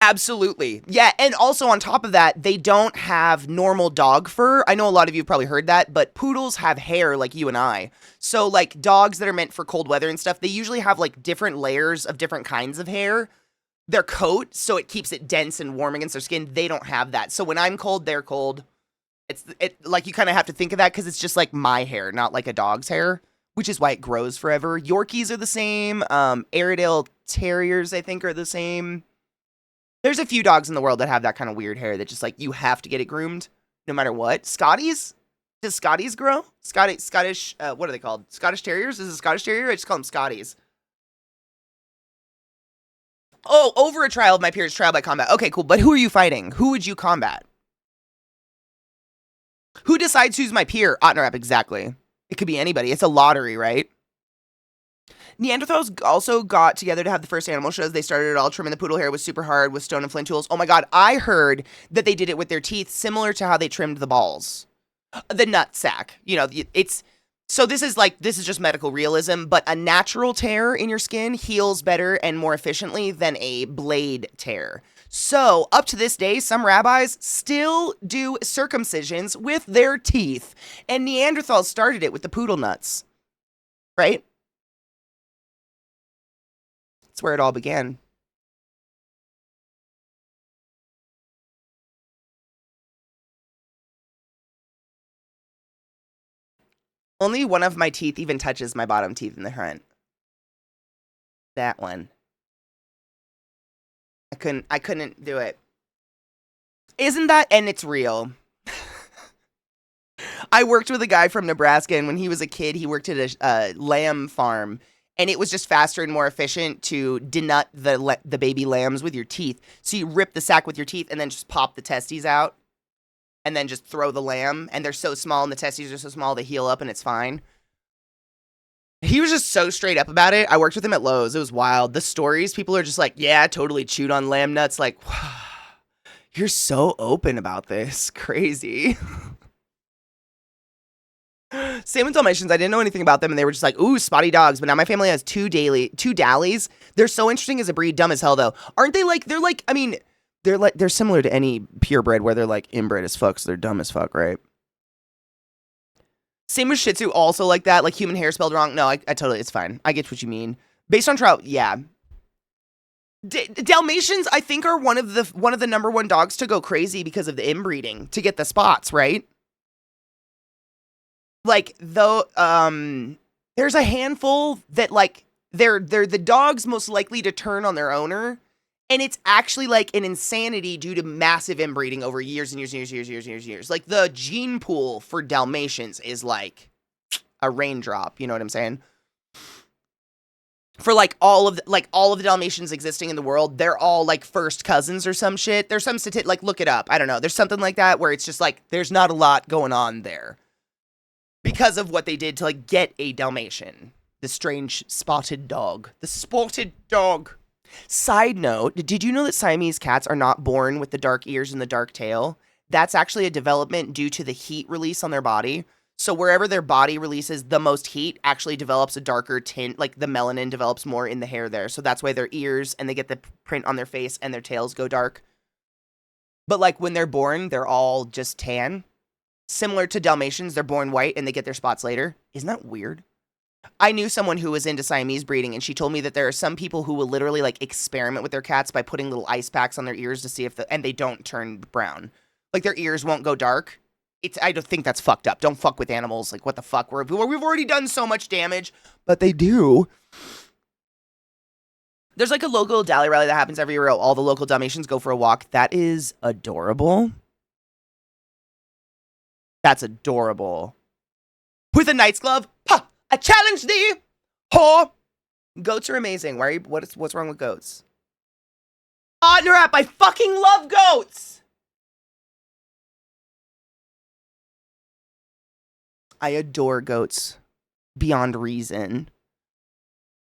Speaker 1: Absolutely. Yeah, and also on top of that, they don't have normal dog fur. I know a lot of you have probably heard that, but poodles have hair like you and I. So like dogs that are meant for cold weather and stuff, they usually have like different layers of different kinds of hair. Their coat, so it keeps it dense and warm against their skin, they don't have that. So when I'm cold, they're cold. It like you kind of have to think of that because it's just like my hair, not like a dog's hair, which is why it grows forever. Yorkies are the same. Airedale Terriers, I think, are the same. There's a few dogs in the world that have that kind of weird hair that just like you have to get it groomed no matter what. Scotties? Does Scotties grow? Scottish, what are they called? Scottish Terriers? Is it a Scottish Terrier? I just call them Scotties. Oh, over a trial of my peers, trial by combat. Okay, cool. But who are you fighting? Who would you combat? Who decides who's my peer? Ottenrap, exactly. It could be anybody. It's a lottery, right? Neanderthals also got together to have the first animal shows. They started it all. Trimming the poodle hair was super hard with stone and flint tools. Oh my god, I heard that they did it with their teeth, similar to how they trimmed the balls. The nut sack. You know, it's... So this is just medical realism, but a natural tear in your skin heals better and more efficiently than a blade tear. So, up to this day, some rabbis still do circumcisions with their teeth. And Neanderthals started it with the poodle nuts. Right? That's where it all began. Only one of my teeth even touches my bottom teeth in the front. That one. I couldn't do it. Isn't that, and it's real. I worked with a guy from Nebraska, and when he was a kid, he worked at a lamb farm, and it was just faster and more efficient to denut the baby lambs with your teeth. So you rip the sack with your teeth and then just pop the testes out, and then just throw the lamb, and they're so small, and the testes are so small, they heal up, and it's fine. He was just so straight up about it. I worked with him at Lowe's. It was wild. The stories, people are just like, yeah, I totally chewed on lamb nuts. Like, wow, you're so open about this. Crazy. Same with Dalmatians. I didn't know anything about them, and they were just like, ooh, spotty dogs. But now my family has two Dallies. They're so interesting as a breed. Dumb as hell, though. Aren't they like, they're similar to any purebred where they're like inbred as fuck, so they're dumb as fuck, right? Same with Shih Tzu, also like that, like human hair spelled wrong. No, I totally, it's fine. I get what you mean. Based on trial, yeah. Dalmatians, I think, are one of the number one dogs to go crazy because of the inbreeding to get the spots, right? Like, though, there's a handful that like they're the dogs most likely to turn on their owner. And it's actually like an insanity due to massive inbreeding over years and years. Like the gene pool for Dalmatians is like a raindrop. You know what I'm saying? For like all of the Dalmatians existing in the world, they're all like first cousins or some shit. There's some like look it up. I don't know. There's something like that where it's just like there's not a lot going on there. because of what they did to like get a Dalmatian, the strange spotted dog, the spotted dog. Side note, did you know that Siamese cats are not born with the dark ears and the dark tail? That's actually a development due to the heat release on their body. So wherever their body releases the most heat actually develops a darker tint, like the melanin develops more in the hair there. So that's why their ears and they get the print on their face and their tails go dark. But like when they're born, they're all just tan. Similar to Dalmatians, they're born white and they get their spots later. Isn't that weird? I knew someone who was into Siamese breeding, and she told me that there are some people who will literally like experiment with their cats by putting little ice packs on their ears to see if and they don't turn brown. Like their ears won't go dark. I don't think that's fucked up. Don't fuck with animals. Like what the fuck? We've already done so much damage, but they do. There's like a local Dally rally that happens every year. All the local Dalmatians go for a walk. That is adorable. That's adorable. With a knight's glove. Ha! I challenge thee! Ho! Goats are amazing. What's wrong with goats? Oh, Narap, I fucking love goats! I adore goats. Beyond reason.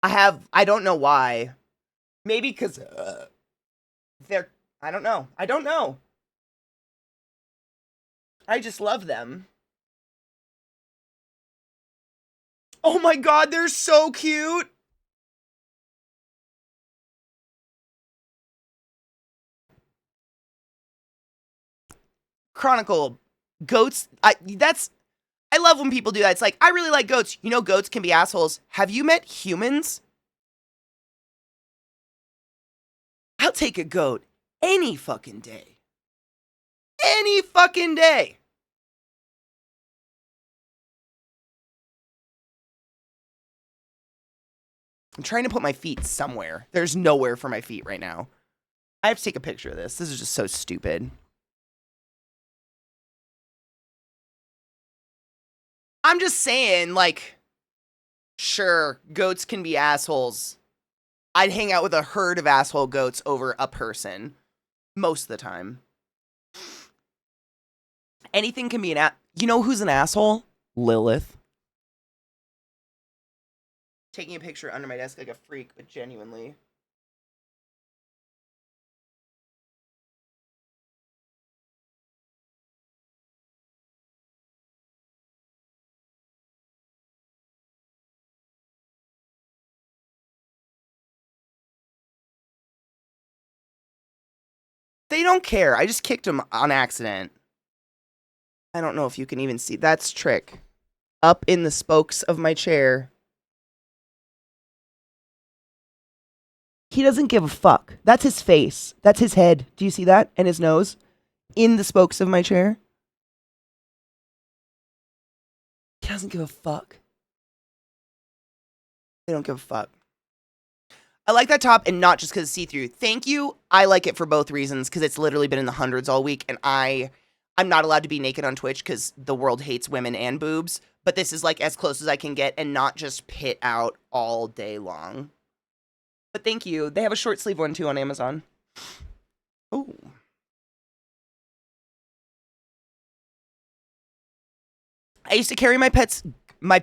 Speaker 1: I don't know why. Maybe because I don't know. I just love them. Oh my god, they're so cute! Chronicle, goats, I love when people do that. It's like, I really like goats. You know goats can be assholes. Have you met humans? I'll take a goat any fucking day. Any fucking day. I'm trying to put my feet somewhere. There's nowhere for my feet right now. I have to take a picture of this. This is just so stupid. I'm just saying, like, sure, goats can be assholes. I'd hang out with a herd of asshole goats over a person. Most of the time. Anything can be you know who's an asshole? Lilith. Taking a picture under my desk like a freak, but genuinely. They don't care. I just kicked them on accident. I don't know if you can even see. That's Trick. Up in the spokes of my chair. He doesn't give a fuck. That's his face. That's his head. Do you see that? And his nose? In the spokes of my chair. He doesn't give a fuck. They don't give a fuck. I like that top, and not just because it's see-through. Thank you. I like it for both reasons, because it's literally been in the hundreds all week, and I'm not allowed to be naked on Twitch because the world hates women and boobs, but this is like as close as I can get and not just pit out all day long. But thank you. They have a short sleeve one too on Amazon. Oh. I used to carry my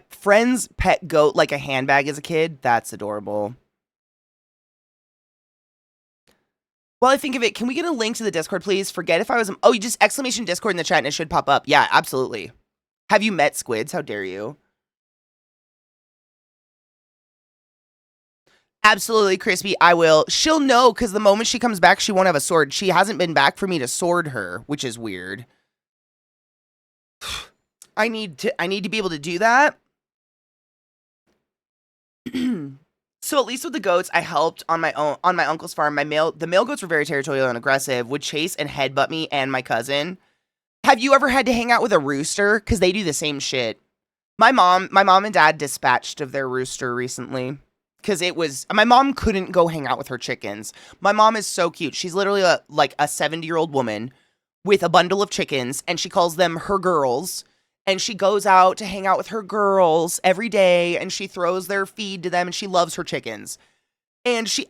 Speaker 1: friend's pet goat like a handbag as a kid. That's adorable. While I think of it, can we get a link to the Discord, please? Forget if I was... Oh, you just exclamation Discord in the chat and it should pop up. Yeah, absolutely. Have you met squids? How dare you? Absolutely, Crispy, I will. She'll know, because the moment she comes back, she won't have a sword. She hasn't been back for me to sword her, which is weird. I need to be able to do that. So at least with the goats, I helped on my uncle's farm. The male goats were very territorial and aggressive, would chase and headbutt me and my cousin. Have you ever had to hang out with a rooster? Because they do the same shit. My mom and dad dispatched of their rooster recently. Because my mom couldn't go hang out with her chickens. My mom is so cute. She's literally like a 70-year-old woman with a bundle of chickens, and she calls them her girls. And she goes out to hang out with her girls every day, and she throws their feed to them, and she loves her chickens. And she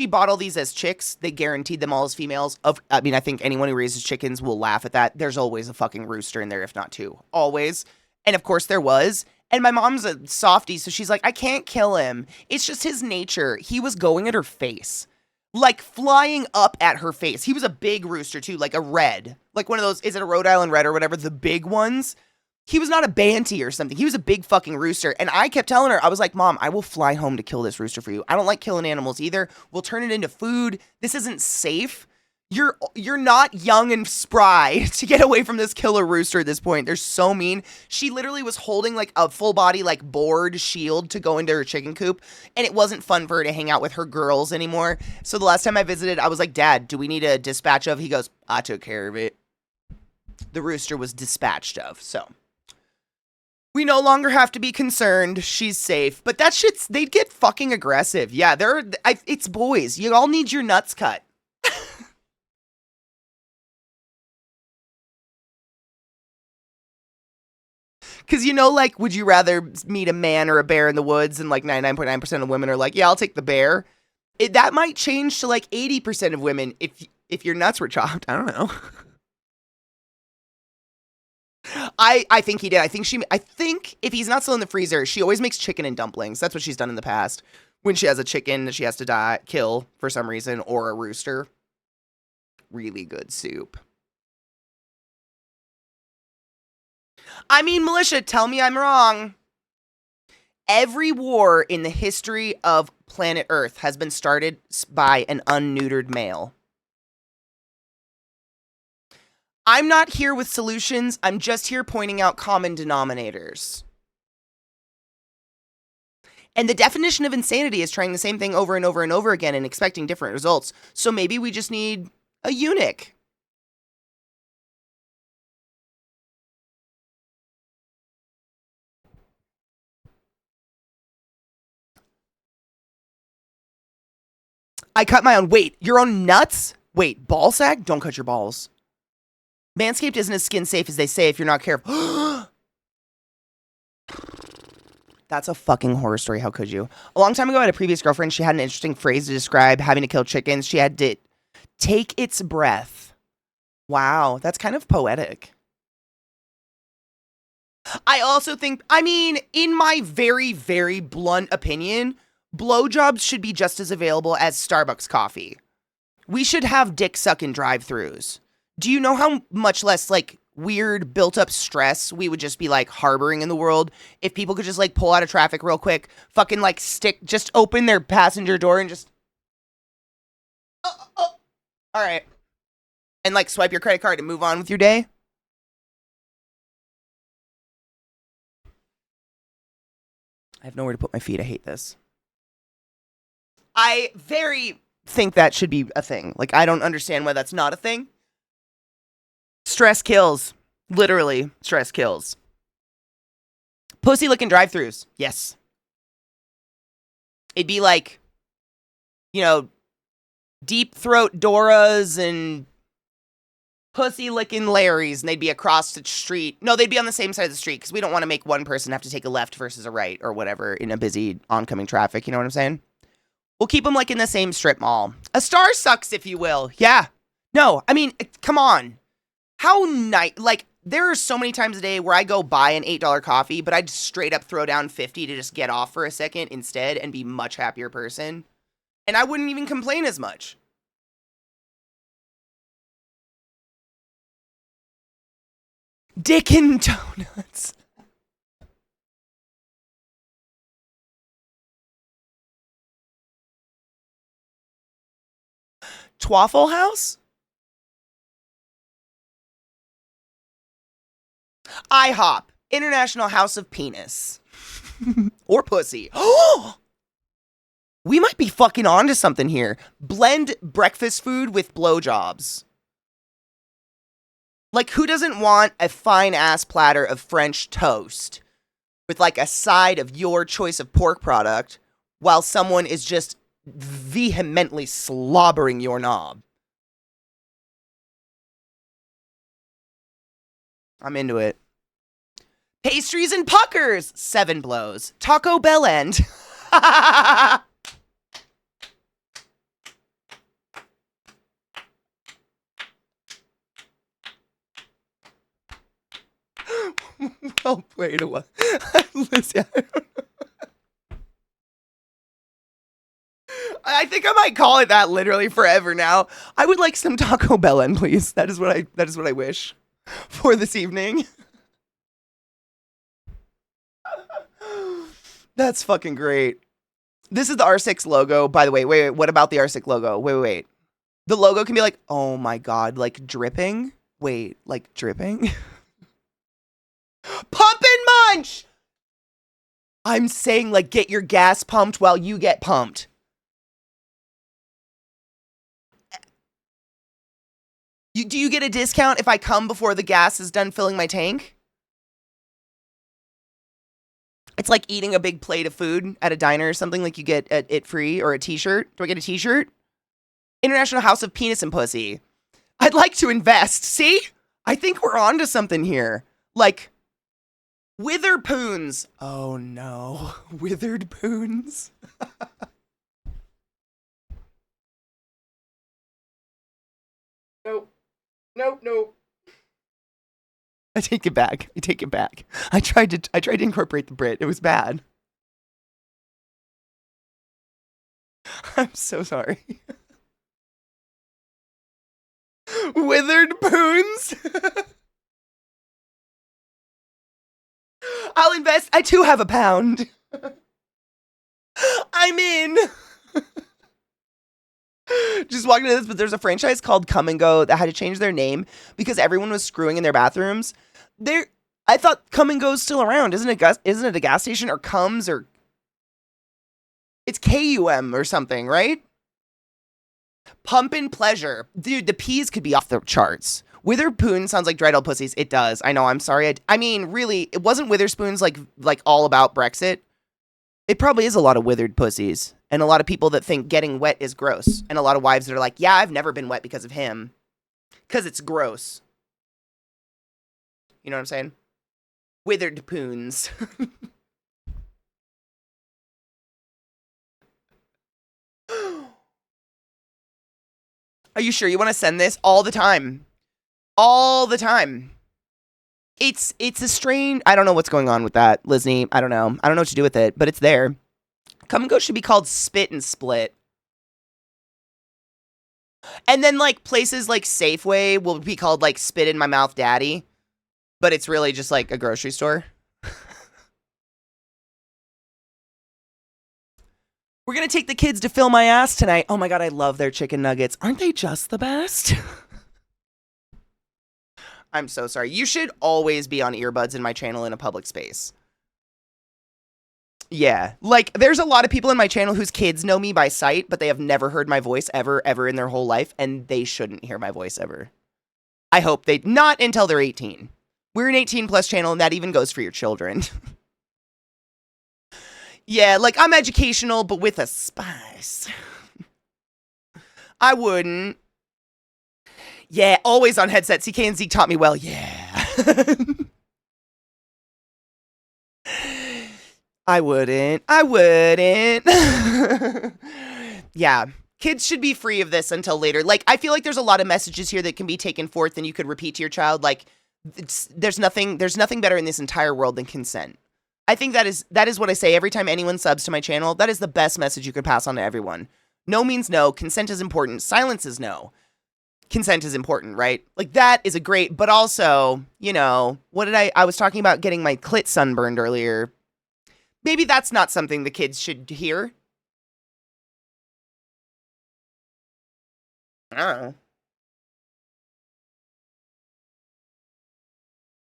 Speaker 1: bought all these as chicks. They guaranteed them all as females. I think anyone who raises chickens will laugh at that. There's always a fucking rooster in there, if not two. Always. And of course there was. And my mom's a softie, so she's like, I can't kill him. It's just his nature. He was going at her face. Like flying up at her face. He was a big rooster too, like a red. Like one of those, is it a Rhode Island red or whatever? The big ones. He was not a banty or something. He was a big fucking rooster. And I kept telling her, I was like, Mom, I will fly home to kill this rooster for you. I don't like killing animals either. We'll turn it into food. This isn't safe. You're not young and spry to get away from this killer rooster at this point. They're so mean. She literally was holding like a full body like board shield to go into her chicken coop, and it wasn't fun for her to hang out with her girls anymore. So the last time I visited, I was like, Dad, do we need a dispatch of? He goes, I took care of it. The rooster was dispatched of, so we no longer have to be concerned. She's safe. But that shit's, they'd get fucking aggressive. Yeah, it's boys. You all need your nuts cut. Because, you know, like, would you rather meet a man or a bear in the woods? And, like, 99.9% of women are like, yeah, I'll take the bear. That might change to, like, 80% of women if your nuts were chopped. I don't know. I think he did. I think if he's not still in the freezer, she always makes chicken and dumplings. That's what she's done in the past. When she has a chicken that she has to kill for some reason, or a rooster. Really good soup. I mean, Militia, tell me I'm wrong. Every war in the history of planet Earth has been started by an unneutered male. I'm not here with solutions. I'm just here pointing out common denominators. And the definition of insanity is trying the same thing over and over and over again and expecting different results. So maybe we just need a eunuch. I cut my own. Wait, your own nuts? Wait, ball sack? Don't cut your balls. Manscaped isn't as skin safe as they say if you're not careful. That's a fucking horror story. How could you? A long time ago, I had a previous girlfriend. She had an interesting phrase to describe having to kill chickens. She had to take its breath. Wow, that's kind of poetic. I also think, I mean, in my very, very blunt opinion, blowjobs should be just as available as Starbucks coffee. We should have dick sucking drive-thrus. Do you know how much less, like, weird built-up stress we would just be, like, harboring in the world if people could just, like, pull out of traffic real quick, fucking, like, just open their passenger door and just... All right. And, like, swipe your credit card and move on with your day? I have nowhere to put my feet. I hate this. I very think that should be a thing. Like, I don't understand why that's not a thing. Stress kills. Literally, stress kills. Pussy licking drive-thrus. Yes. It'd be like, you know, deep throat Doras and pussy licking Larrys, and they'd be across the street. No, they'd be on the same side of the street because we don't want to make one person have to take a left versus a right or whatever in a busy oncoming traffic. You know what I'm saying? We'll keep them like in the same strip mall. A star sucks, if you will. Yeah. No, I mean, come on. How nice. Like, there are so many times a day where I go buy an $8 coffee, but I'd straight up throw down 50 to just get off for a second instead and be a much happier person. And I wouldn't even complain as much. Dick and donuts. Twaffle House? IHOP, International House of Penis. Or pussy. Oh! We might be fucking onto something here. Blend breakfast food with blowjobs. Like, who doesn't want a fine-ass platter of French toast with, like, a side of your choice of pork product while someone is just vehemently slobbering your knob? I'm into it. Pastries and puckers. 7 blows. Taco Bell end. Well played. Listen, I think I might call it that literally forever now. I would like some Taco Bell end, please. That is what I wish for this evening. That's fucking great. This is the R6 logo, by the way. Wait, what about the R6 logo? Wait. The logo can be like, oh my god, like dripping. Wait, like dripping? Pump and munch! I'm saying like get your gas pumped while you get pumped. Do you get a discount if I come before the gas is done filling my tank? It's like eating a big plate of food at a diner or something, like you get it free, or a t-shirt. Do I get a t-shirt? International House of Penis and Pussy. I'd like to invest. See? I think we're on to something here. Like, wither poons. Oh no. Withered poons. Nope. I take it back. I tried to incorporate the Brit. It was bad. I'm so sorry. Withered poons. I'll invest. I too have a pound. I'm in. Just walking into this, but there's a franchise called Come and Go that had to change their name because everyone was screwing in their bathrooms. I thought Come and Go's still around. Isn't it a gas station or Comes or it's KUM or something, right? Pump and Pleasure. Dude, the P's could be off the charts. Witherspoon sounds like dried old pussies. It does. I know. I'm sorry. I mean, really, it wasn't Witherspoon's like all about Brexit. It probably is a lot of withered pussies and a lot of people that think getting wet is gross. And a lot of wives that are like, yeah, I've never been wet because of him. Because it's gross. You know what I'm saying? Withered poons. Are you sure you want to send this? All the time. All the time. It's a strange... I don't know what's going on with that, Lizney. I don't know. I don't know what to do with it, but it's there. Come and Go should be called Spit and Split. And then, like, places like Safeway will be called, like, Spit in My Mouth Daddy. But it's really just, like, a grocery store. We're gonna take the kids to Fill My Ass tonight. Oh my god, I love their chicken nuggets. Aren't they just the best? I'm so sorry. You should always be on earbuds in my channel in a public space. Yeah. Like, there's a lot of people in my channel whose kids know me by sight, but they have never heard my voice ever in their whole life, and they shouldn't hear my voice ever. I hope they... Not until they're 18. We're an 18-plus channel, and that even goes for your children. Yeah, like, I'm educational, but with a spice. I wouldn't. Yeah, always on headset. CK and Zeke taught me well. Yeah. I wouldn't. Yeah. Kids should be free of this until later. Like, I feel like there's a lot of messages here that can be taken forth and you could repeat to your child. Like, there's nothing better in this entire world than consent. I think that is what I say every time anyone subs to my channel. That is the best message you could pass on to everyone. No means no. Consent is important. Silence is no. Consent is important, right? Like, that is a great, but also, you know, I was talking about getting my clit sunburned earlier. Maybe that's not something the kids should hear. I don't know.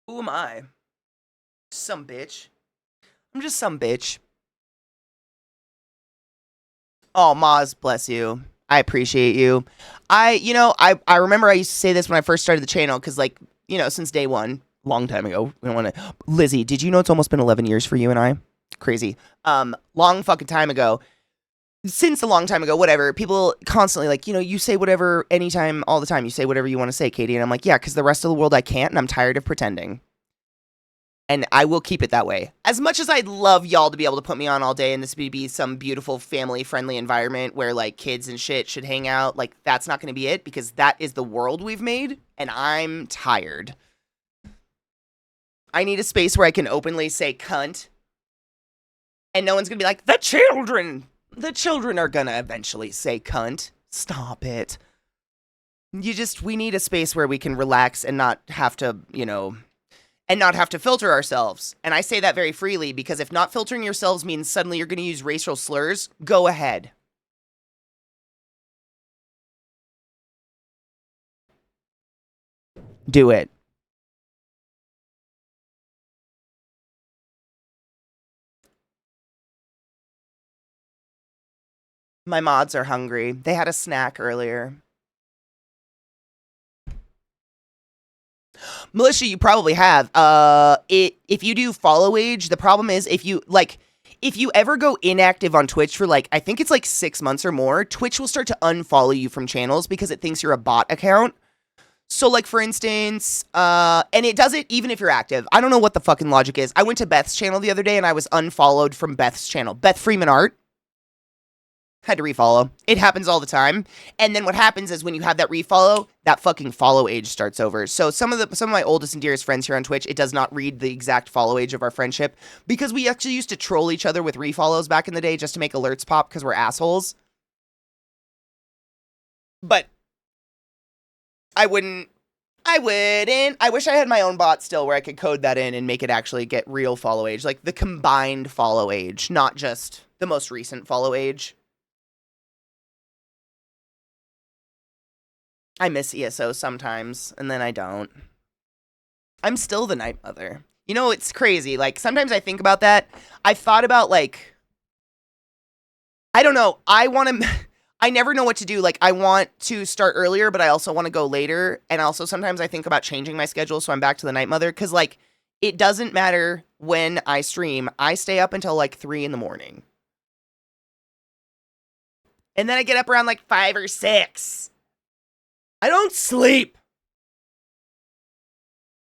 Speaker 1: Who am I? Some bitch. I'm just some bitch. Oh, Maz, bless you. I appreciate you. I remember I used to say this when I first started the channel, because, like, you know, since day one, long time ago, we don't want to... Lizzie, did you know it's almost been 11 years for you and I? Crazy. Long fucking time ago. Since a long time ago, whatever, people constantly, like, you know, you say whatever, anytime, all the time, you say whatever you want to say, Katie, and I'm like, yeah, because the rest of the world I can't, and I'm tired of pretending. And I will keep it that way. As much as I'd love y'all to be able to put me on all day and this would be some beautiful family-friendly environment where, like, kids and shit should hang out, like, that's not going to be it, because that is the world we've made, and I'm tired. I need a space where I can openly say cunt. And no one's gonna be like, the children! The children are gonna eventually say cunt. Stop it. We need a space where we can relax and not have to, and not have to filter ourselves. And I say that very freely because if not filtering yourselves means suddenly you're gonna use racial slurs, go ahead. Do it. My mods are hungry. They had a snack earlier. Militia, you probably have. If you do follow age, the problem is if you ever go inactive on Twitch for I think it's 6 months or more, Twitch will start to unfollow you from channels because it thinks you're a bot account. So for instance, and it does it even if you're active. I don't know what the fucking logic is. I went to Beth's channel the other day and I was unfollowed from Beth's channel. Beth Freeman Art. Had to refollow. It happens all the time. And then what happens is when you have that refollow, that fucking follow age starts over. So some of my oldest and dearest friends here on Twitch, it does not read the exact follow age of our friendship because we actually used to troll each other with refollows back in the day just to make alerts pop because we're assholes. But I wouldn't. I wish I had my own bot still where I could code that in and make it actually get real follow age, like the combined follow age, not just the most recent follow age. I miss ESO sometimes, and then I don't. I'm still the Night Mother. You know, it's crazy. Sometimes I think about that. I thought about, I don't know. I never know what to do. I want to start earlier, but I also want to go later. And also, sometimes I think about changing my schedule so I'm back to the Night Mother. Because, it doesn't matter when I stream. I stay up until, 3 in the morning. And then I get up around, 5 or 6. I don't sleep.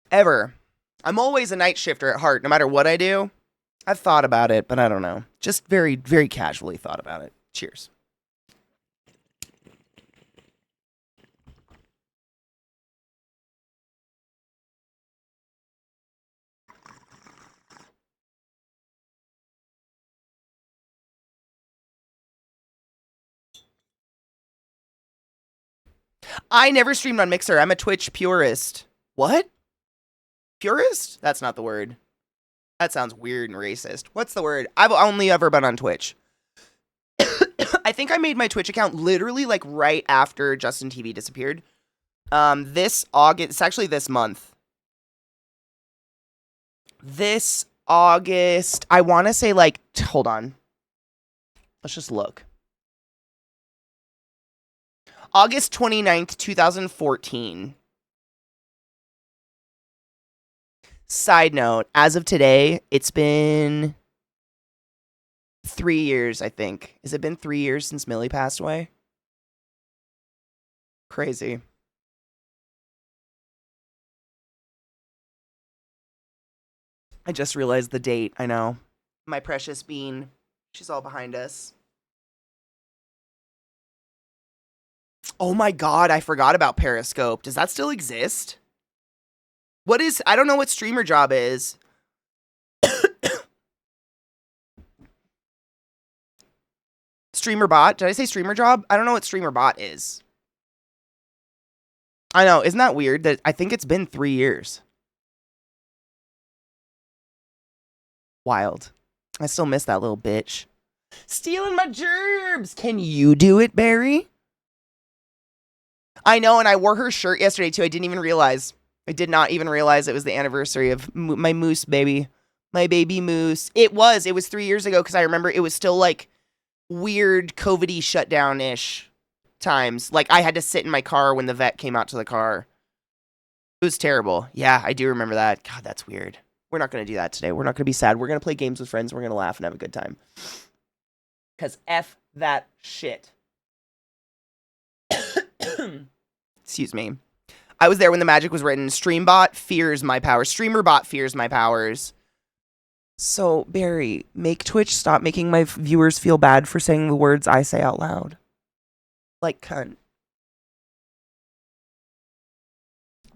Speaker 1: Ever. I'm always a night shifter at heart, no matter what I do. I've thought about it, but I don't know. Just very, very casually thought about it. Cheers. I never streamed on Mixer. I'm a Twitch purist. What? Purist? That's not the word. That sounds weird and racist. What's the word? I've only ever been on Twitch. I think I made my Twitch account literally right after Justin TV disappeared. This August, it's actually this month. This August, I want to say hold on. Let's just look. August 29th, 2014. Side note, as of today, it's been 3 years, I think. Has it been 3 years since Millie passed away? Crazy. I just realized the date. I know. My precious bean. She's all behind us. Oh my god, I forgot about Periscope. Does that still exist? I don't know what streamer job is. Streamer bot? Did I say streamer job? I don't know what streamer bot is. I know, isn't that weird that I think it's been 3 years? Wild. I still miss that little bitch. Stealing my gerbs! Can you do it, Barry? I know, and I wore her shirt yesterday too. I didn't even realize. I did not even realize it was the anniversary of my moose baby. My baby moose. It was 3 years ago because I remember it was still weird COVID-y shutdown-ish times. I had to sit in my car when the vet came out to the car. It was terrible. Yeah, I do remember that. God, that's weird. We're not going to do that today. We're not going to be sad. We're going to play games with friends. We're going to laugh and have a good time. Because F that shit. Excuse me. I was there when the magic was written. Streambot fears my powers. Streamerbot fears my powers. So, Barry, make Twitch stop making my viewers feel bad for saying the words I say out loud. Cunt.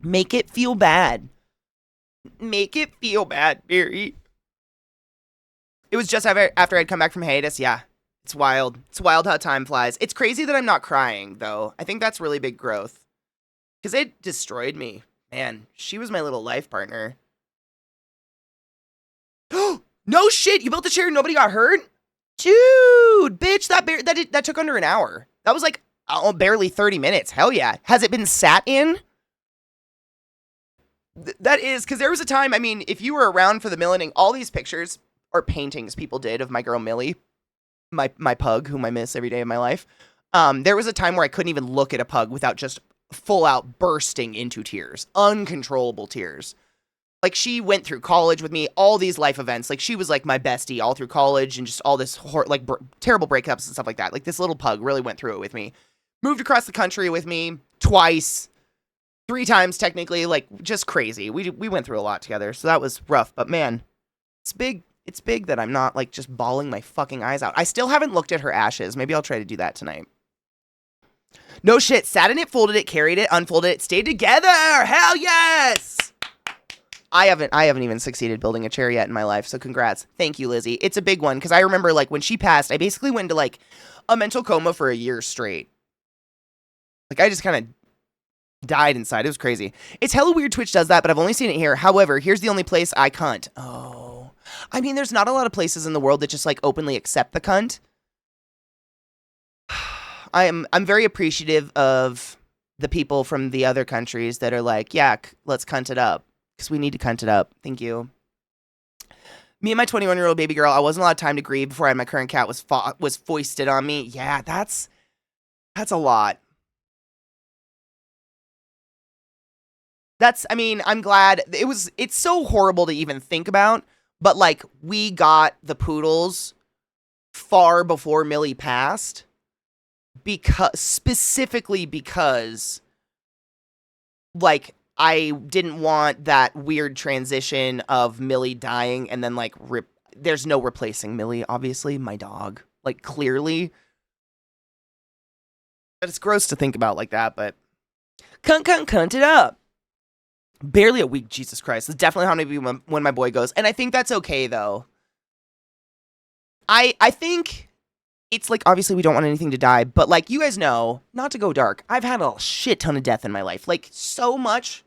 Speaker 1: Make it feel bad. Make it feel bad, Barry. It was just after I'd come back from hiatus. Yeah, it's wild. It's wild how time flies. It's crazy that I'm not crying, though. I think that's really big growth. Because it destroyed me. Man, she was my little life partner. No shit, you built the chair and nobody got hurt? Dude, bitch, that took under an hour. That was like barely 30 minutes. Hell yeah. Has it been sat in? That is, because there was a time, I mean, if you were around for the millening, all these pictures or paintings people did of my girl Millie, my pug, whom I miss every day of my life. There was a time where I couldn't even look at a pug without just full out bursting into tears. Uncontrollable tears. Like, she went through college with me, all these life events. Like, she was like my bestie all through college and just all this terrible breakups and stuff like that. Like, this little pug really went through it with me. Moved across the country with me twice. 3 times technically, like, just crazy. We went through a lot together, so that was rough. But man, it's big that I'm not, like, just bawling my fucking eyes out. I still haven't looked at her ashes. Maybe I'll try to do that tonight. No shit, sat in it, folded it, carried it, unfolded it, stayed together. Hell yes! I haven't even succeeded building a chair yet in my life, so congrats. Thank you, Lizzie. It's a big one, because I remember, like, when she passed, I basically went into, like, a mental coma for a year straight. Like, I just kind of died inside. It was crazy. It's hella weird Twitch does that, but I've only seen it here. However, here's the only place I cunt. Oh. I mean, there's not a lot of places in the world that just, like, openly accept the cunt. I'm very appreciative of the people from the other countries that are like, yeah, let's cunt it up. Because we need to cunt it up. Thank you. Me and my 21-year-old baby girl, I wasn't allowed time to grieve before I had my current cat was foisted on me. Yeah, that's a lot. I mean, I'm glad. It's so horrible to even think about, but, like, we got the poodles far before Millie passed, specifically because, like, I didn't want that weird transition of Millie dying and then, like, there's no replacing Millie, obviously, my dog, like, clearly. But it's gross to think about like that, but cunt it up. Barely a week, Jesus Christ. It's definitely how many people when my boy goes. And I think that's okay, though. I think it's like, obviously we don't want anything to die, but, like, you guys know, not to go dark, I've had a shit ton of death in my life. Like, so much.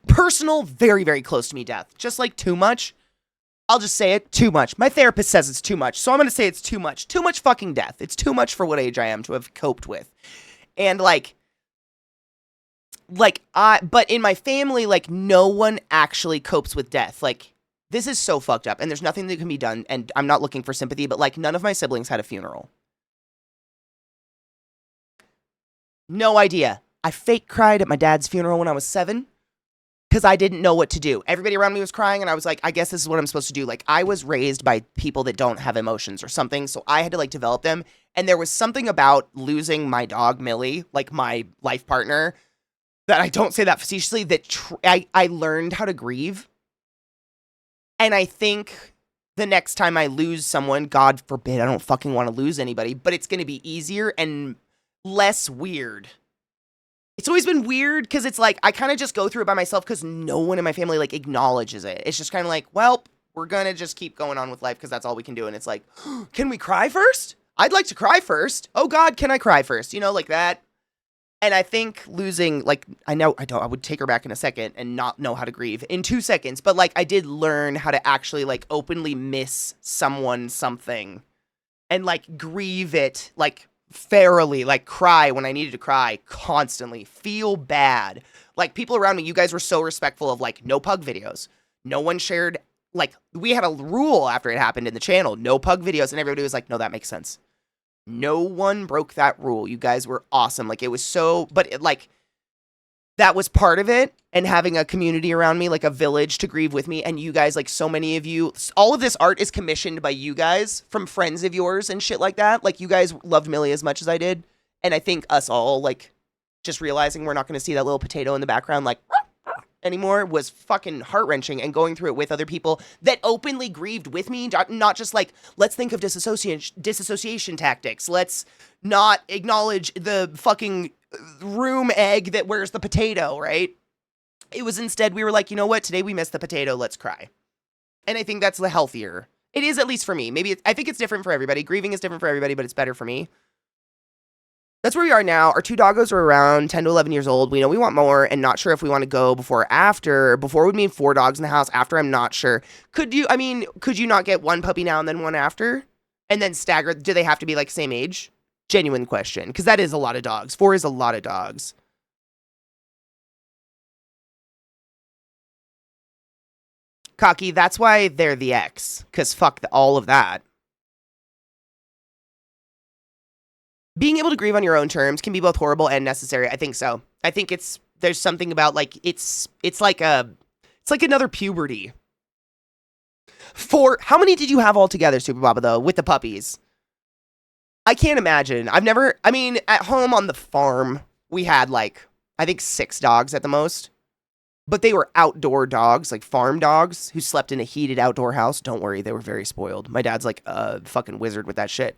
Speaker 1: Personal, very, very close to me death. Just, like, too much. I'll just say it, too much. My therapist says it's too much, so I'm going to say it's too much. Too much fucking death. It's too much for what age I am to have coped with. And, but in my family, like, no one actually copes with death. Like, this is so fucked up, and there's nothing that can be done, and I'm not looking for sympathy, but, like, none of my siblings had a funeral. No idea. I fake cried at my dad's funeral when I was 7, because I didn't know what to do. Everybody around me was crying, and I was like, I guess this is what I'm supposed to do. Like, I was raised by people that don't have emotions or something, so I had to, like, develop them, and there was something about losing my dog, Millie, like, my life partner, that I don't say that facetiously, that I learned how to grieve. And I think the next time I lose someone, God forbid, I don't fucking want to lose anybody, but it's going to be easier and less weird. It's always been weird because it's like, I kind of just go through it by myself because no one in my family, like, acknowledges it. It's just kind of like, well, we're going to just keep going on with life because that's all we can do. And it's like, can we cry first? I'd like to cry first. Oh God, can I cry first? You know, like that. And I think losing, like, I would take her back in a second and not know how to grieve in 2 seconds. But, like, I did learn how to actually, like, openly miss someone something and, like, grieve it, like, fairly, like, cry when I needed to cry constantly, feel bad. Like, people around me, you guys were so respectful of, like, no pug videos. No one shared, like, we had a rule after it happened in the channel, no pug videos. And everybody was like, no, that makes sense. No one broke that rule. You guys were awesome. Like, it was so, but it, like, that was part of it. And having a community around me, like a village to grieve with me. And you guys, like, so many of you, all of this art is commissioned by you guys from friends of yours and shit like that. Like, you guys loved Millie as much as I did. And I think us all, like, just realizing we're not going to see that little potato in the background, like, anymore was fucking heart-wrenching, and going through it with other people that openly grieved with me, not just like, let's think of disassociation tactics, let's not acknowledge the fucking room egg that wears the potato, right? It was instead, we were like, you know what? Today we missed the potato. Let's cry. And I think that's the healthier. It is, at least for me. Maybe I think it's different for everybody. Grieving is different for everybody, but it's better for me. That's where we are now. Our 2 doggos are around 10 to 11 years old. We know we want more and not sure if we want to go before or after. Before would mean 4 dogs in the house. After, I'm not sure. Could you not get 1 puppy now and then 1 after? And then stagger? Do they have to be like same age? Genuine question. Because that is a lot of dogs. 4 is a lot of dogs. Cocky, that's why they're the ex. Because fuck all of that. Being able to grieve on your own terms can be both horrible and necessary. I think so. I think there's something about like, it's like another puberty. How many did you have altogether, Super Baba, though, with the puppies? I can't imagine. At home on the farm, we had like, I think 6 dogs at the most. But they were outdoor dogs, like farm dogs, who slept in a heated outdoor house. Don't worry, they were very spoiled. My dad's like a fucking wizard with that shit.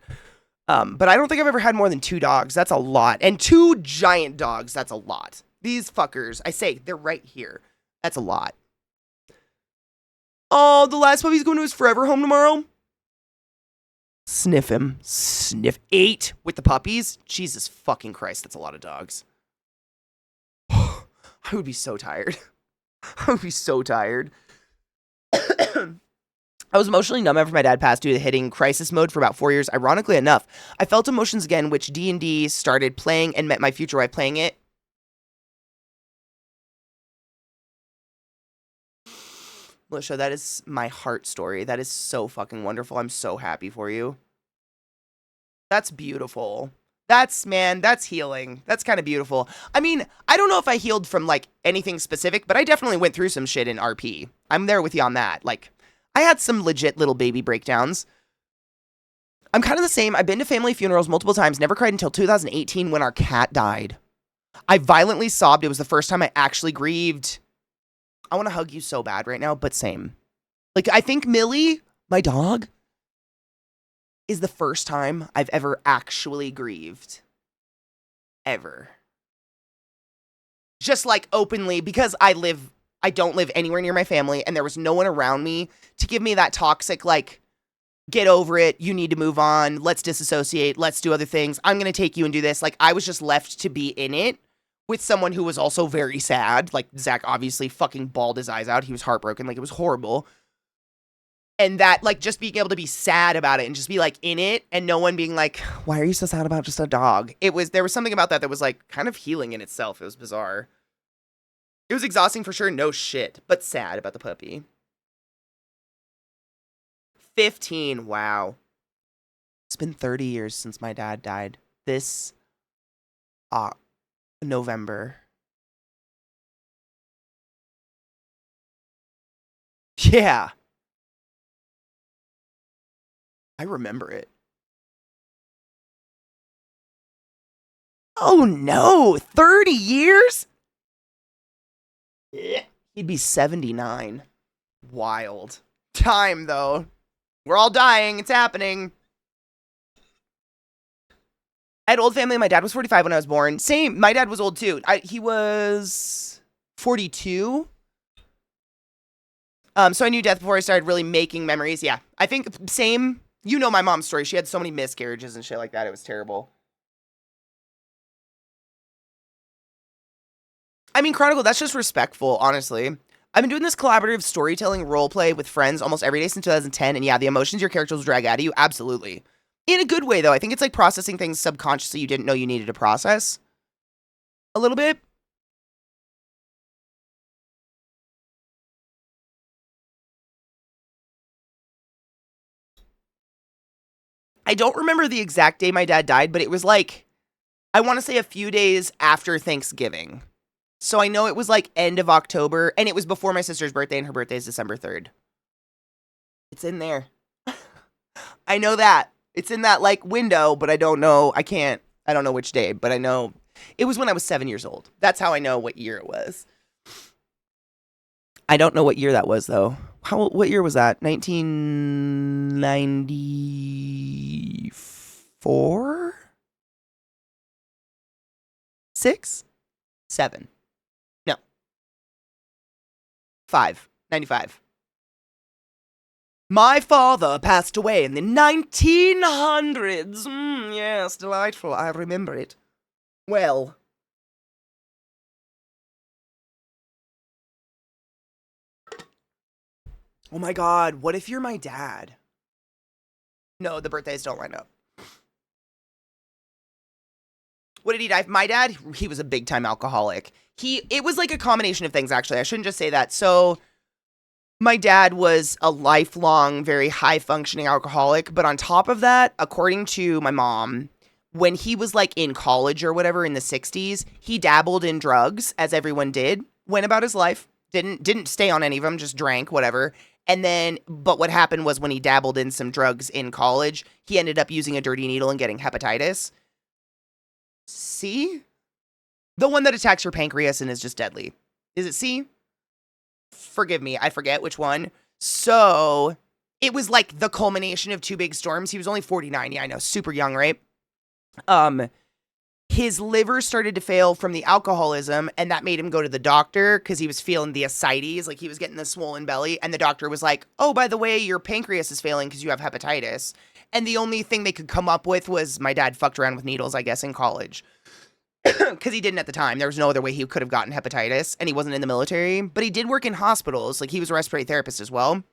Speaker 1: But I don't think I've ever had more than 2 dogs. That's a lot. And 2 giant dogs, that's a lot. These fuckers, I say, they're right here. That's a lot. Oh, the last puppy's going to his forever home tomorrow. Sniff him. Sniff. 8 with the puppies? Jesus fucking Christ, that's a lot of dogs. I would be so tired. I would be so tired. I was emotionally numb after my dad passed due to hitting crisis mode for about 4 years. Ironically enough, I felt emotions again, which D&D started playing and met my future wife playing it. Melissa, that is my heart story. That is so fucking wonderful. I'm so happy for you. That's beautiful. That's healing. That's kind of beautiful. I mean, I don't know if I healed from like anything specific, but I definitely went through some shit in RP. I'm there with you on that. Like, I had some legit little baby breakdowns. I'm kind of the same. I've been to family funerals multiple times, never cried until 2018 when our cat died. I violently sobbed. It was the first time I actually grieved. I want to hug you so bad right now, but same. Like, I think Millie, my dog, is the first time I've ever actually grieved. Ever. Just like openly, because I don't live anywhere near my family, and there was no one around me to give me that toxic, like, get over it, you need to move on, let's disassociate, let's do other things, I'm gonna take you and do this. Like, I was just left to be in it with someone who was also very sad. Like, Zach obviously fucking bawled his eyes out. He was heartbroken. Like, it was horrible. And that, like, just being able to be sad about it and just be, like, in it, and no one being like, why are you so sad about just a dog? There was something about that was, like, kind of healing in itself. It was bizarre. It was exhausting for sure, no shit, but sad about the puppy. 15, wow. It's been 30 years since my dad died. This November. Yeah. I remember it. Oh no, 30 years? He'd be 79. Wild. Time, though. We're all dying. It's happening. I had old family. My dad was 45 when I was born. Same. My dad was old, too. He was 42. So I knew death before I started really making memories. Yeah. I think same. You know my mom's story. She had so many miscarriages and shit like that. It was terrible. I mean, Chronicle, that's just respectful, honestly. I've been doing this collaborative storytelling roleplay with friends almost every day since 2010, and yeah, the emotions your characters will drag out of you, absolutely. In a good way, though. I think it's like processing things subconsciously you didn't know you needed to process. A little bit. I don't remember the exact day my dad died, but it was like, I want to say a few days after Thanksgiving. So I know it was like end of October, and it was before my sister's birthday, and her birthday is December 3rd. It's in there. I know that. It's in that like window, but I don't know. I don't know which day, but I know it was when I was 7 years old. That's how I know what year it was. I don't know what year that was, though. What year was that? 1994? 6? 7. No. 95. My father passed away in the 1900s. Yes, delightful. I remember it. Well. Oh my god, what if you're my dad? No, the birthdays don't line up. What did he die? My dad, he was a big time alcoholic. It was like a combination of things, actually. I shouldn't just say that. So, my dad was a lifelong, very high functioning alcoholic. But on top of that, according to my mom, when he was like in college or whatever in the 60s, he dabbled in drugs, as everyone did, went about his life, didn't stay on any of them, just drank, whatever. And then, but what happened was when he dabbled in some drugs in college, he ended up using a dirty needle and getting hepatitis. C? The one that attacks your pancreas and is just deadly. Is it C? Forgive me, I forget which one. So, it was like the culmination of two big storms. He was only 49. Yeah, I know, super young, right? His liver started to fail from the alcoholism, and that made him go to the doctor because he was feeling the ascites, like he was getting the swollen belly, and the doctor was like, oh, by the way, your pancreas is failing because you have hepatitis. And the only thing they could come up with was my dad fucked around with needles, I guess, in college. Because he didn't at the time. There was no other way he could have gotten hepatitis, and he wasn't in the military. But he did work in hospitals. Like, he was a respiratory therapist as well.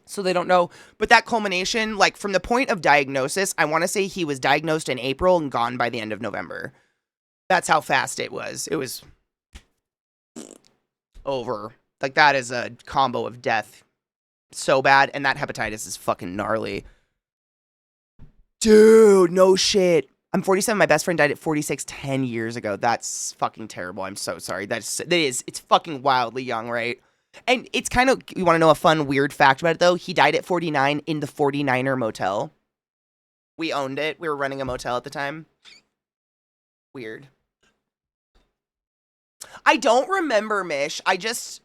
Speaker 1: So they don't know. But that culmination, like, from the point of diagnosis, I want to say he was diagnosed in April and gone by the end of November. That's how fast it was. It was over. Like, that is a combo of death. So bad. And that hepatitis is fucking gnarly. Dude, no shit. I'm 47. My best friend died at 46 10 years ago. That's fucking terrible. I'm so sorry. It's fucking wildly young, right? And it's kind of, you want to know a fun, weird fact about it, though? He died at 49 in the 49er motel. We owned it. We were running a motel at the time. Weird. I don't remember, Mish. I think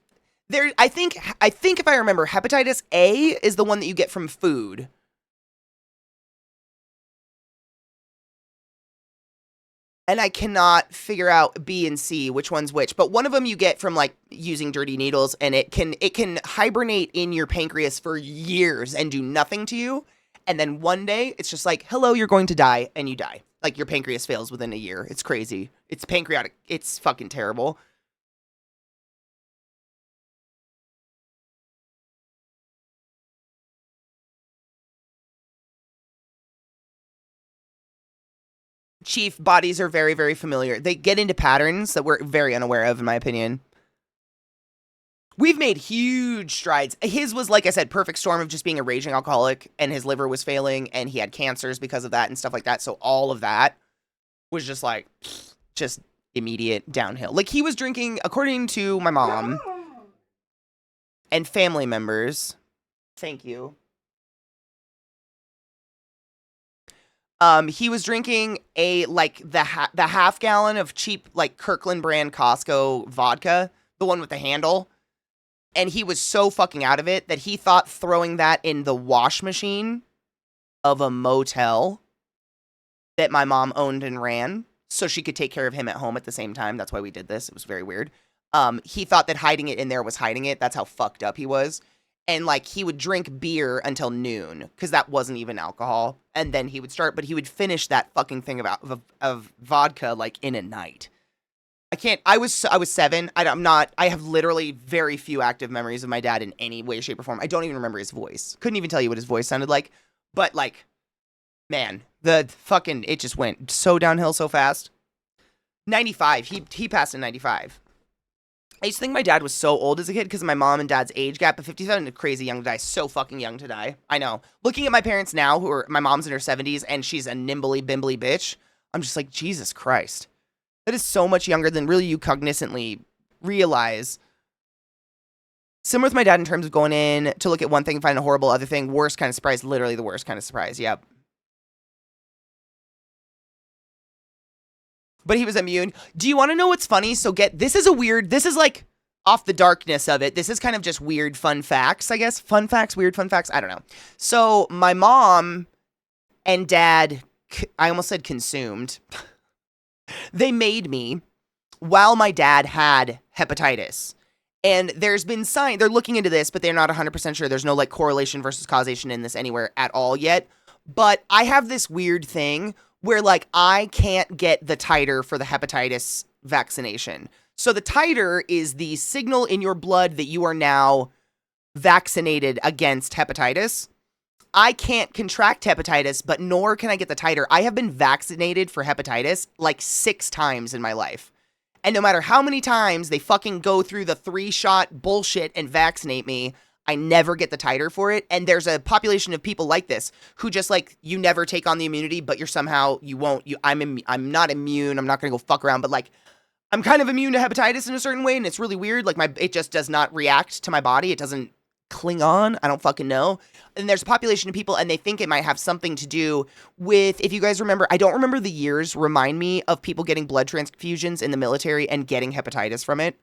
Speaker 1: if I remember, hepatitis A is the one that you get from food. And I cannot figure out B and C, which one's which. But one of them you get from, like, using dirty needles, and it can hibernate in your pancreas for years and do nothing to you. And then one day, it's just like, hello, you're going to die, and you die. Like, your pancreas fails within a year. It's crazy. It's pancreatic. It's fucking terrible. Chief, bodies are very, very familiar. They get into patterns that we're very unaware of, in my opinion. We've made huge strides. His was, like I said, perfect storm of just being a raging alcoholic, and his liver was failing, and he had cancers because of that and stuff like that. So all of that was just like, just immediate downhill. Like, he was drinking, according to my mom and family members. Thank you. He was drinking the half gallon of cheap, like, Kirkland brand Costco vodka, the one with the handle. And he was so fucking out of it that he thought throwing that in the wash machine of a motel that my mom owned and ran so she could take care of him at home at the same time. That's why we did this. It was very weird. He thought that hiding it in there was hiding it. That's how fucked up he was. And, like, he would drink beer until noon because that wasn't even alcohol. And then he would start, but he would finish that fucking thing of vodka, like, in a night. I was 7. I have literally very few active memories of my dad in any way, shape, or form. I don't even remember his voice. Couldn't even tell you what his voice sounded like. But, like, man, it just went so downhill so fast. 95. He passed in 95. I used to think my dad was so old as a kid because of my mom and dad's age gap, but 57 is crazy young to die. So fucking young to die. I know. Looking at my parents now, my mom's in her 70s, and she's a nimbly, bimbly bitch, I'm just like, Jesus Christ. That is so much younger than really you cognizantly realize. Similar with my dad in terms of going in to look at one thing and find a horrible other thing. Worst kind of surprise. Literally the worst kind of surprise. Yep. But he was immune. Do you want to know what's funny? This is like off the darkness of it. This is kind of just weird fun facts, I guess. Fun facts, weird fun facts. I don't know. So my mom and dad, I almost said consumed. They made me while my dad had hepatitis. And there's been they're looking into this, but they're not 100% sure. There's no like correlation versus causation in this anywhere at all yet. But I have this weird thing where like I can't get the titer for the hepatitis vaccination. So the titer is the signal in your blood that you are now vaccinated against hepatitis. I can't contract hepatitis, but nor can I get the titer. I have been vaccinated for hepatitis like 6 times in my life. And no matter how many times they fucking go through the 3-shot bullshit and vaccinate me, I never get the titer for it. And there's a population of people like this who just like, you never take on the immunity, but you're somehow, you won't, I'm not immune. I'm not going to go fuck around, but like, I'm kind of immune to hepatitis in a certain way. And it's really weird. Like it just does not react to my body. It doesn't cling on. I don't fucking know. And there's a population of people and they think it might have something to do with, if you guys remember, I don't remember the years, remind me of people getting blood transfusions in the military and getting hepatitis from it.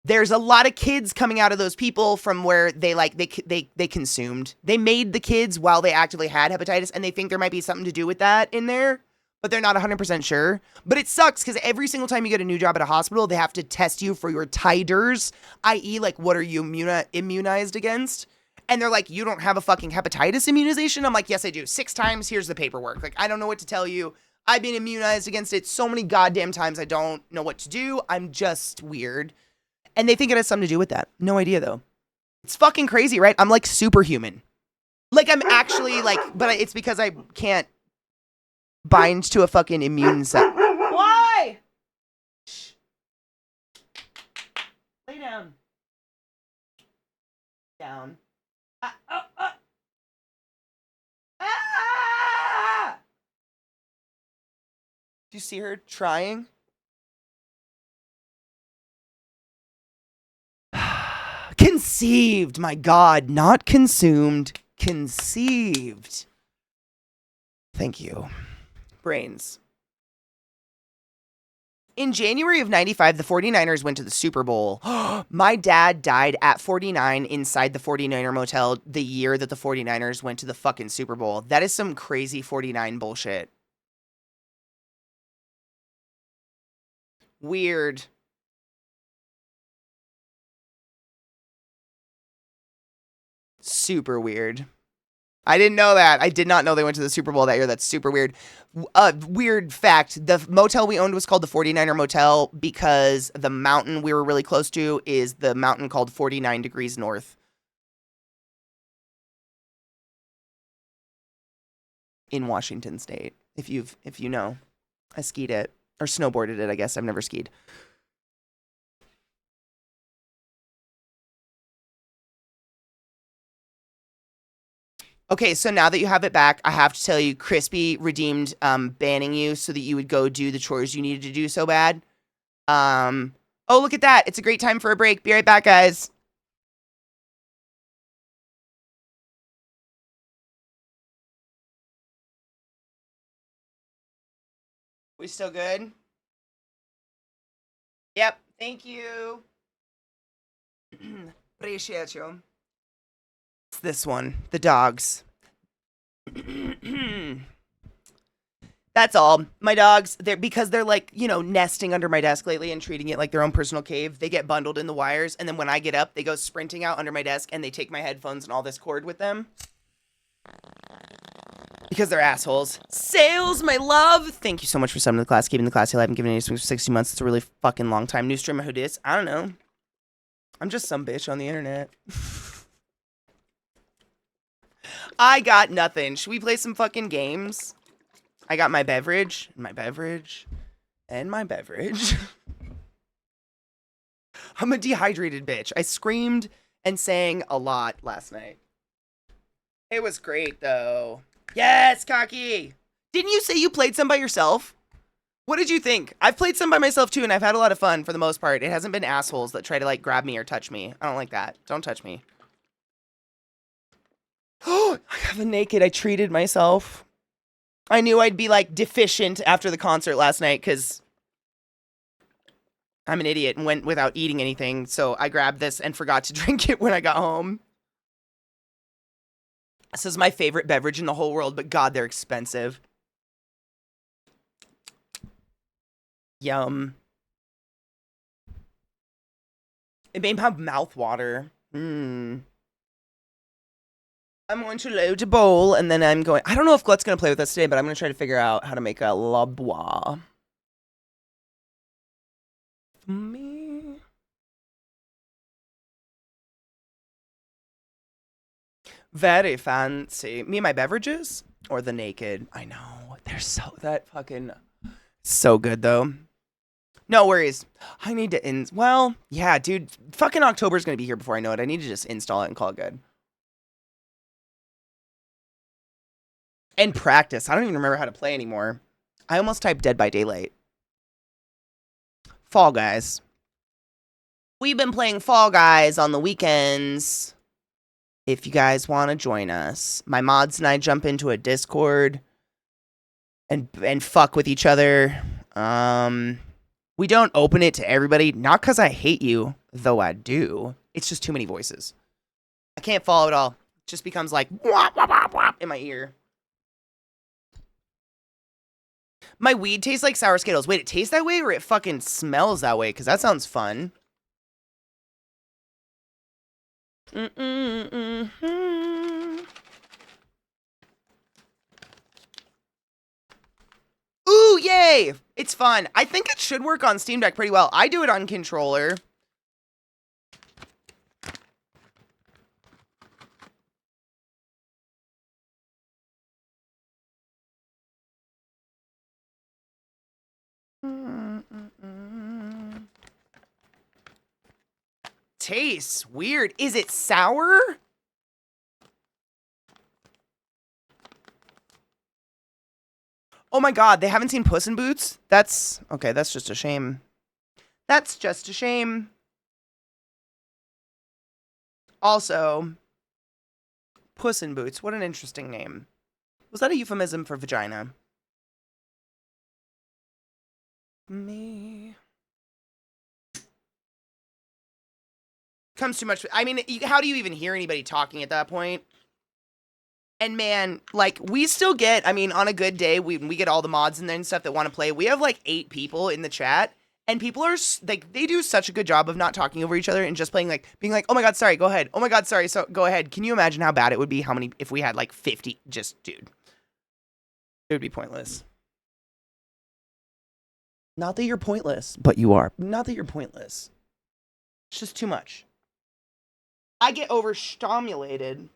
Speaker 1: There's a lot of kids coming out of those people from where they like, they consumed. They made the kids while they actively had hepatitis and they think there might be something to do with that in there, but they're not 100% sure. But it sucks because every single time you get a new job at a hospital, they have to test you for your titers, i.e. like, what are you immunized against? And they're like, you don't have a fucking hepatitis immunization? I'm like, yes, I do. 6 times, here's the paperwork. Like, I don't know what to tell you. I've been immunized against it so many goddamn times, I don't know what to do. I'm just weird. And they think it has something to do with that. No idea, though. It's fucking crazy, right? I'm like superhuman. Like, I'm actually like, but it's because I can't bind to a fucking immune cell. Why? Shh. Lay down. Down. Ah! Do you see her trying? Conceived, my God, not consumed, conceived. Thank you. Brains. In January of 95, the 49ers went to the Super Bowl. My dad died at 49 inside the 49er motel the year that the 49ers went to the fucking Super Bowl. That is some crazy 49 bullshit. Weird. Super weird. I didn't know that. I did not know they went to the Super Bowl that year. That's super weird. Weird fact. The motel we owned was called the 49er Motel because the mountain we were really close to is the mountain called 49 Degrees North in Washington State. If you know, I skied it or snowboarded it. I guess I've never skied. Okay, so now that you have it back, I have to tell you, Crispy redeemed banning you so that you would go do the chores you needed to do so bad. Oh, look at that. It's a great time for a break. Be right back, guys. We still good? Yep, thank you. Appreciate you. It's this one, the dogs. That's all. My dogs, because they're like, you know, nesting under my desk lately and treating it like their own personal cave. They get bundled in the wires, and then when I get up, they go sprinting out under my desk, and they take my headphones and all this cord with them. Because they're assholes. Sales, my love! Thank you so much for subbing to the class, keeping the classy alive, and giving any swings for 60 months. It's a really fucking long time. New streamer who dis? I don't know. I'm just some bitch on the internet. I got nothing. Should we play some fucking games? I got my beverage, and my beverage, and my beverage. I'm a dehydrated bitch. I screamed and sang a lot last night. It was great, though. Yes, Cocky! Didn't you say you played some by yourself? What did you think? I've played some by myself, too, and I've had a lot of fun for the most part. It hasn't been assholes that try to, like, grab me or touch me. I don't like that. Don't touch me. Oh, I have a naked. I treated myself. I knew I'd be, like, deficient after the concert last night, because I'm an idiot and went without eating anything, so I grabbed this and forgot to drink it when I got home. This is my favorite beverage in the whole world, but God, they're expensive. Yum. It made my mouth water. I'm going to load a bowl, and then I'm going... I don't know if Glut's going to play with us today, but I'm going to try to figure out how to make a la bois. For me... Very fancy. Me and my beverages? Or the naked? I know. They're so... That fucking... So good, though. No worries. I need to... Well, yeah, dude. Fucking October's going to be here before I know it. I need to just install it and call it good. And practice. I don't even remember how to play anymore. I almost typed Dead by Daylight. Fall Guys. We've been playing Fall Guys on the weekends. If you guys want to join us. My mods and I jump into a Discord and fuck with each other. We don't open it to everybody. Not because I hate you, though I do. It's just too many voices. I can't follow it all. It just becomes like wah, wah, wah, wah, in my ear. My weed tastes like sour Skittles. Wait, it tastes that way or it fucking smells that way? Because that sounds fun. Ooh, yay! It's fun. I think it should work on Steam Deck pretty well. I do it on controller. Tastes weird. Is it sour? Oh my god, they haven't seen Puss in Boots? That's... Okay, that's just a shame. That's just a shame. Also, Puss in Boots, what an interesting name. Was that a euphemism for vagina? Me... Comes too much. I mean, how do you even hear anybody talking at that point? And man, like, we still get, I mean, on a good day, we get all the mods and then stuff that want to play. We have like 8 people in the chat, and people are like, they do such a good job of not talking over each other and just playing, like, being like, oh my god, sorry, go ahead. Oh my god, sorry, so go ahead. Can you imagine how bad it would be? How many, if we had like 50, just, dude. It would be pointless. Not that you're pointless, but you are. Not that you're pointless. It's just too much. I get overstimulated.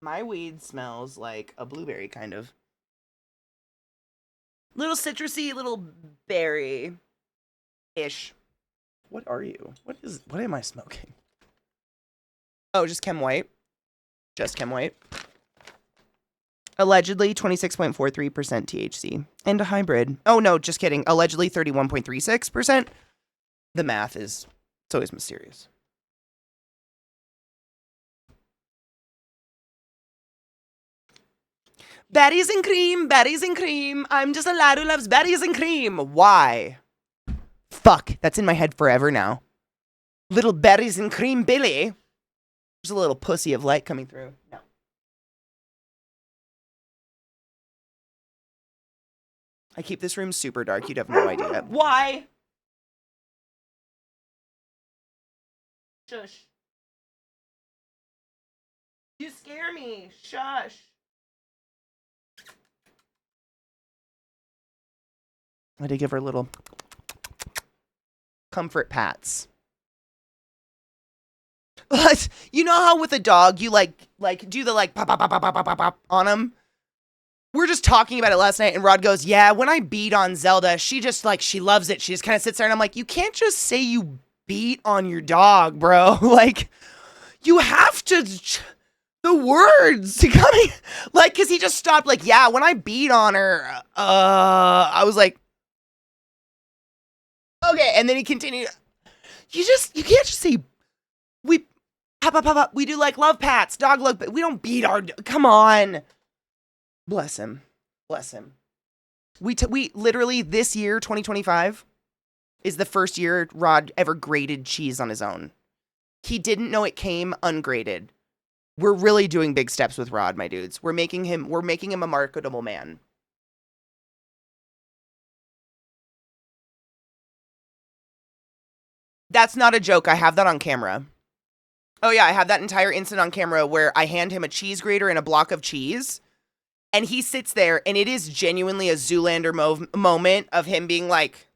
Speaker 1: My weed smells like a blueberry, kind of. Little citrusy, little berry-ish. What are you? What am I smoking? Oh, just Chem White. Just Chem White. Allegedly 26.43% THC. And a hybrid. Oh, no, just kidding. Allegedly 31.36%. The math is... It's always mysterious. Berries and cream, berries and cream. I'm just a lad who loves berries and cream. Why? Fuck, that's in my head forever now. Little berries and cream Billy. There's a little pussy of light coming through. No. I keep this room super dark. You'd have no idea. Why? Shush. You scare me. Shush. I did give her little comfort pats. But you know how with a dog you like do the like pop pop pop pop pop pop pop on them? We're just talking about it last night and Rod goes, "Yeah, when I beat on Zelda, she just like she loves it. She just kind of sits there and I'm like, "You can't just say you beat on your dog, bro. Like you have to the words to coming like cuz he just stopped like, "Yeah, when I beat on her, I was like okay," and then he continued. You can't just say we pop pop pop pop. We do like love pats, dog love. We don't beat our. Come on, bless him, bless him. We literally this year, 2025, is the first year Rod ever grated cheese on his own. He didn't know it came ungrated. We're really doing big steps with Rod, my dudes. We're making him a marketable man. That's not a joke. I have that on camera. Oh yeah, I have that entire incident on camera where I hand him a cheese grater and a block of cheese, and he sits there, and it is genuinely a Zoolander moment of him being like,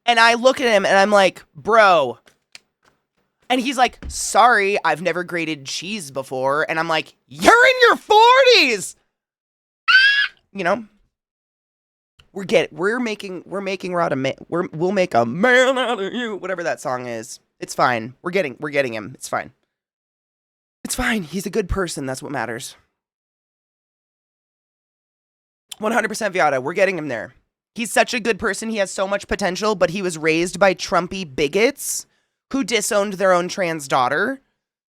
Speaker 1: and I look at him and I'm like, bro. And he's like, sorry, I've never grated cheese before. And I'm like, you're in your 40s. You know, we're making Rod a man. We'll make a man out of you. Whatever that song is. It's fine. We're getting him. It's fine. It's fine. He's a good person. That's what matters. 100% Viata. We're getting him there. He's such a good person. He has so much potential, but he was raised by Trumpy bigots who disowned their own trans daughter.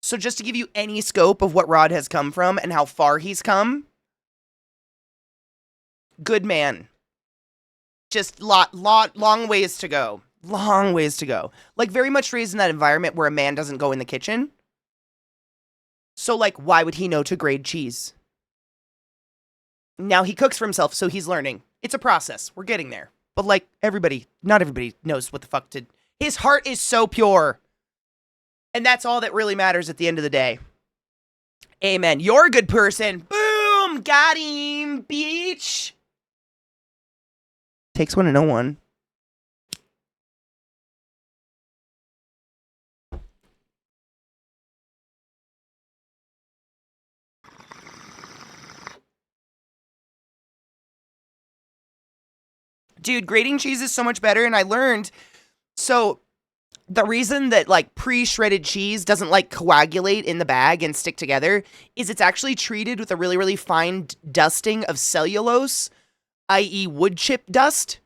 Speaker 1: So just to give you any scope of what Rod has come from and how far he's come, good man. Just long ways to go. Long ways to go. Like, very much raised in that environment where a man doesn't go in the kitchen. So, like, why would he know to grate cheese? Now he cooks for himself, so he's learning. It's a process. We're getting there. But, like, not everybody knows what the fuck to... His heart is so pure. And that's all that really matters at the end of the day. Amen. You're a good person. Boom! Got him, bitch! Takes one to know one. Dude, grating cheese is so much better, and I learned... So, the reason that, like, pre-shredded cheese doesn't, like, coagulate in the bag and stick together is it's actually treated with a really, really fine dusting of cellulose, i.e. wood chip dust,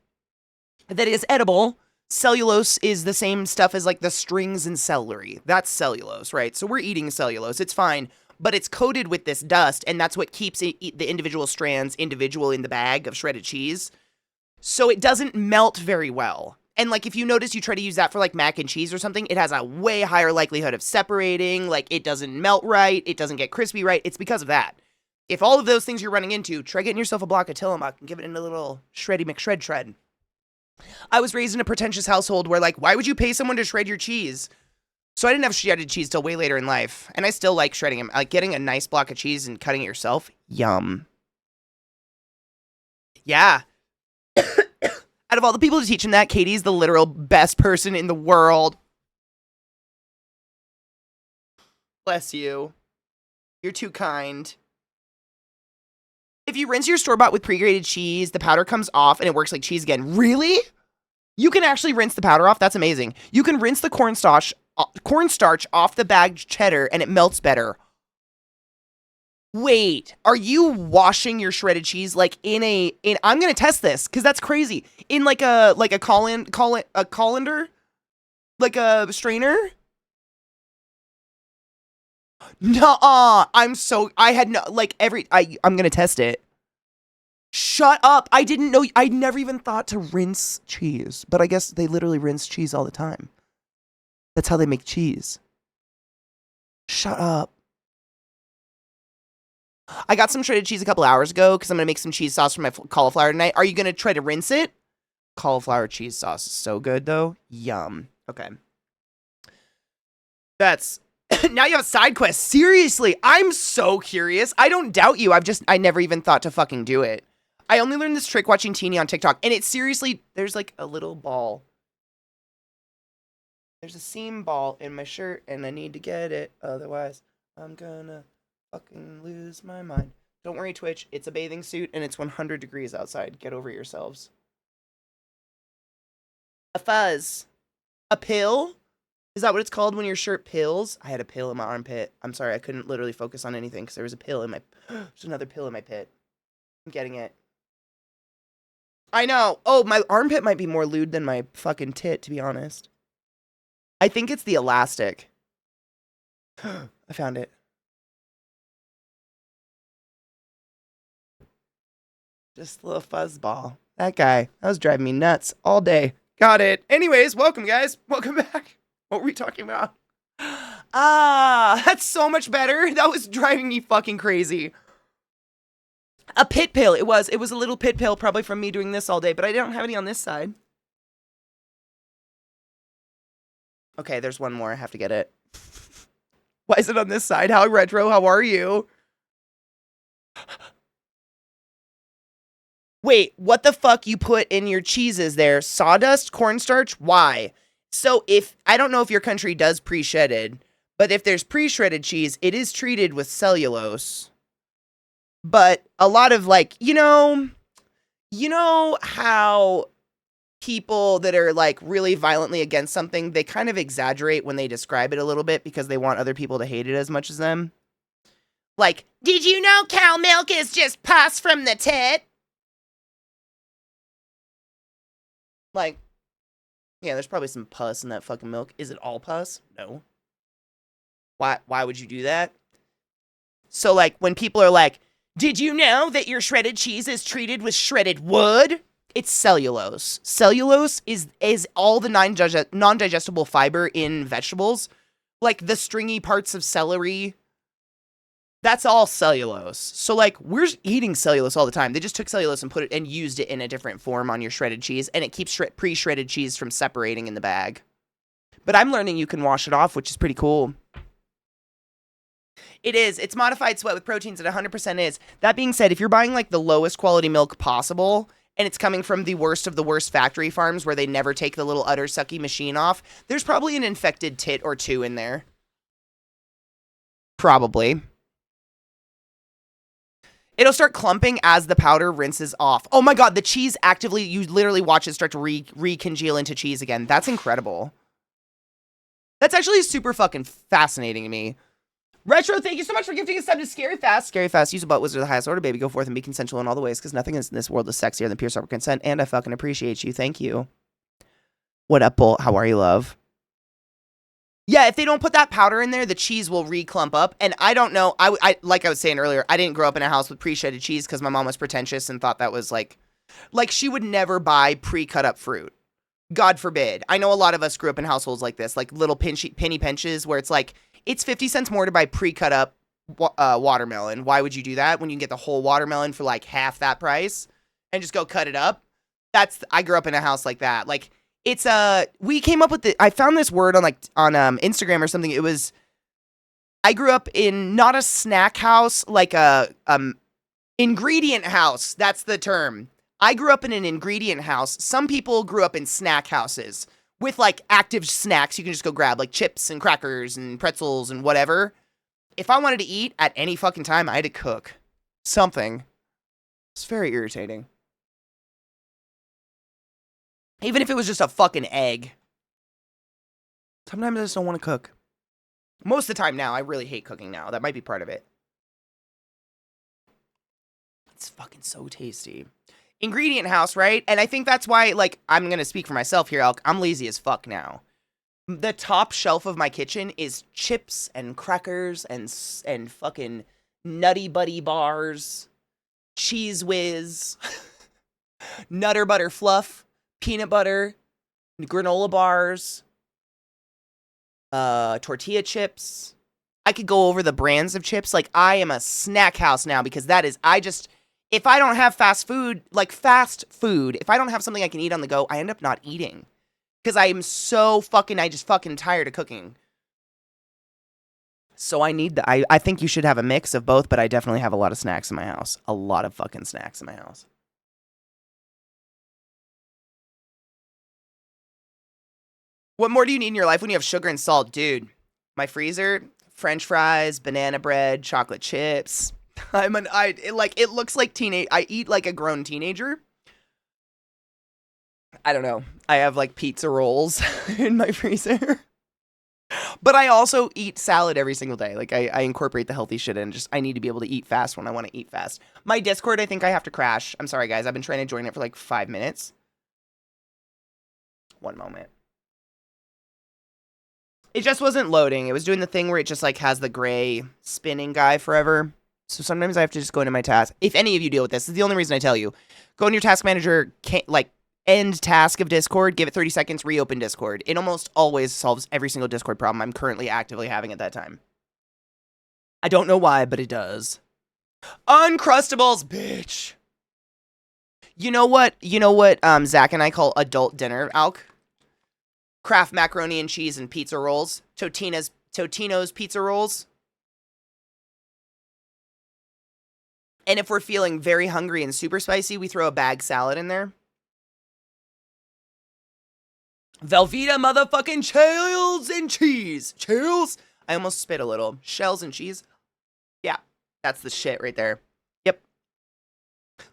Speaker 1: that is edible. Cellulose is the same stuff as, like, the strings in celery. That's cellulose, right? So we're eating cellulose. It's fine. But it's coated with this dust, and that's what keeps the individual strands individual in the bag of shredded cheese. So it doesn't melt very well. And, like, if you notice you try to use that for, like, mac and cheese or something, it has a way higher likelihood of separating. Like, it doesn't melt right. It doesn't get crispy right. It's because of that. If all of those things you're running into, try getting yourself a block of Tillamook and give it a little shreddy McShred. I was raised in a pretentious household where, like, why would you pay someone to shred your cheese? So I didn't have shredded cheese till way later in life. And I still like shredding them. Like, getting a nice block of cheese and cutting it yourself. Yum. Yeah. Out of all the people to teach him that, Katie's the literal best person in the world. Bless you. You're too kind. If you rinse your store-bought with pre-grated cheese, the powder comes off and it works like cheese again. Really? You can actually rinse the powder off? That's amazing. You can rinse the cornstarch off the bagged cheddar and it melts better. Wait, are you washing your shredded cheese like in I'm gonna test this because that's crazy. In like a colander, like a strainer. Nuh-uh. I'm gonna test it. Shut up. I didn't know. I never even thought to rinse cheese, but I guess they literally rinse cheese all the time. That's how they make cheese. Shut up. I got some shredded cheese a couple hours ago because I'm going to make some cheese sauce for my cauliflower tonight. Are you going to try to rinse it? Cauliflower cheese sauce is so good, though. Yum. Okay. That's... Now you have a side quest. Seriously, I'm so curious. I don't doubt you. I never even thought to fucking do it. I only learned this trick watching Teeny on TikTok, and it's seriously... There's like a little ball. There's a seam ball in my shirt, and I need to get it. Otherwise, I'm gonna... fucking lose my mind. Don't worry, Twitch. It's a bathing suit and it's 100 degrees outside. Get over yourselves. A fuzz. A pill? Is that what it's called when your shirt pills? I had a pill in my armpit. I'm sorry, I couldn't literally focus on anything because there was a pill in my... There's another pill in my pit. I'm getting it. I know. Oh, my armpit might be more lewd than my fucking tit, to be honest. I think it's the elastic. I found it. Just a little fuzzball. That guy. That was driving me nuts all day. Got it. Anyways, welcome, guys. Welcome back. What were we talking about? Ah, that's so much better. That was driving me fucking crazy. A pit pill. It was a little pit pill, probably from me doing this all day, but I don't have any on this side. Okay, there's one more. I have to get it. Why is it on this side? How retro? How are you? Wait, what the fuck you put in your cheeses there? Sawdust? Cornstarch? Why? So I don't know if your country does pre-shredded, but if there's pre-shredded cheese, it is treated with cellulose. But a lot of like, you know how people that are like really violently against something, they kind of exaggerate when they describe it a little bit because they want other people to hate it as much as them. Like, did you know cow milk is just pus from the tit? Like, yeah, there's probably some pus in that fucking milk. Is it all pus? No. Why would you do that? So like when people are like, did you know that your shredded cheese is treated with shredded wood? It's cellulose. Cellulose is all the non-digestible fiber in vegetables. Like the stringy parts of celery. That's all cellulose. So like we're eating cellulose all the time. They just took cellulose and put it and used it in a different form on your shredded cheese, and it keeps pre-shredded cheese from separating in the bag. But I'm learning you can wash it off, which is pretty cool. It is. It's modified sweat with proteins. It 100% is. That being said, if you're buying like the lowest quality milk possible, and it's coming from the worst of the worst factory farms where they never take the little udder sucky machine off, there's probably an infected tit or two in there. Probably. It'll start clumping as the powder rinses off. Oh my god, the cheese actively, you literally watch it start to recongeal into cheese again. That's incredible. That's actually super fucking fascinating to me. Retro, thank you so much for gifting us time to Scary Fast. Scary Fast, use a butt wizard of the highest order, baby. Go forth and be consensual in all the ways, because nothing in this world is sexier than pure sober consent, and I fucking appreciate you. Thank you. What up, Bull? How are you, love? Yeah, if they don't put that powder in there, the cheese will re-clump up, and I don't know. I like I was saying earlier, I didn't grow up in a house with pre-shredded cheese because my mom was pretentious and thought that was like she would never buy pre-cut up fruit. God forbid. I know a lot of us grew up in households like this, like little penny pinches where it's like, it's 50 cents more to buy pre-cut up watermelon. Why would you do that when you can get the whole watermelon for like half that price and just go cut it up? I grew up in a house like that. Like it's we came up with I found this word on Instagram or something. It was, I grew up in not a snack house, like a ingredient house. That's the term. I grew up in an ingredient house. Some people grew up in snack houses with like active snacks you can just go grab, like chips and crackers and pretzels and whatever. If I wanted to eat at any fucking time, I had to cook something. It's very irritating. Even if it was just a fucking egg. Sometimes I just don't want to cook. Most of the time now, I really hate cooking now. That might be part of it. It's fucking so tasty. Ingredient house, right? And I think that's why, like, I'm going to speak for myself here, Elk. I'm lazy as fuck now. The top shelf of my kitchen is chips and crackers and fucking Nutty Buddy bars, Cheese Whiz, Nutter Butter Fluff, peanut butter, granola bars, tortilla chips. I could go over the brands of chips. Like, I am a snack house now because if I don't have fast food, if I don't have something I can eat on the go, I end up not eating. Because I am so just fucking tired of cooking. So I think you should have a mix of both, but I definitely have a lot of snacks in my house. A lot of fucking snacks in my house. What more do you need in your life when you have sugar and salt? Dude, my freezer, French fries, banana bread, chocolate chips. It looks like I eat like a grown teenager. I don't know. I have like pizza rolls in my freezer. But I also eat salad every single day. Like I incorporate the healthy shit in. I need to be able to eat fast when I want to eat fast. My Discord, I think I have to crash. I'm sorry guys. I've been trying to join it for like 5 minutes. One moment. It just wasn't loading. It was doing the thing where it just like has the gray spinning guy forever. So sometimes I have to just go into my task. If any of you deal with this is the only reason I tell you. Go in your task manager, end task of Discord, give it 30 seconds, reopen Discord. It almost always solves every single Discord problem I'm currently actively having at that time. I don't know why, but it does. Uncrustables, bitch. You know what Zach and I call adult dinner, Alk? Kraft macaroni and cheese and pizza rolls. Totino's pizza rolls. And if we're feeling very hungry and super spicy, we throw a bag salad in there. Velveeta motherfucking shells and cheese. Shells? I almost spit a little. Shells and cheese. Yeah, that's the shit right there. Yep.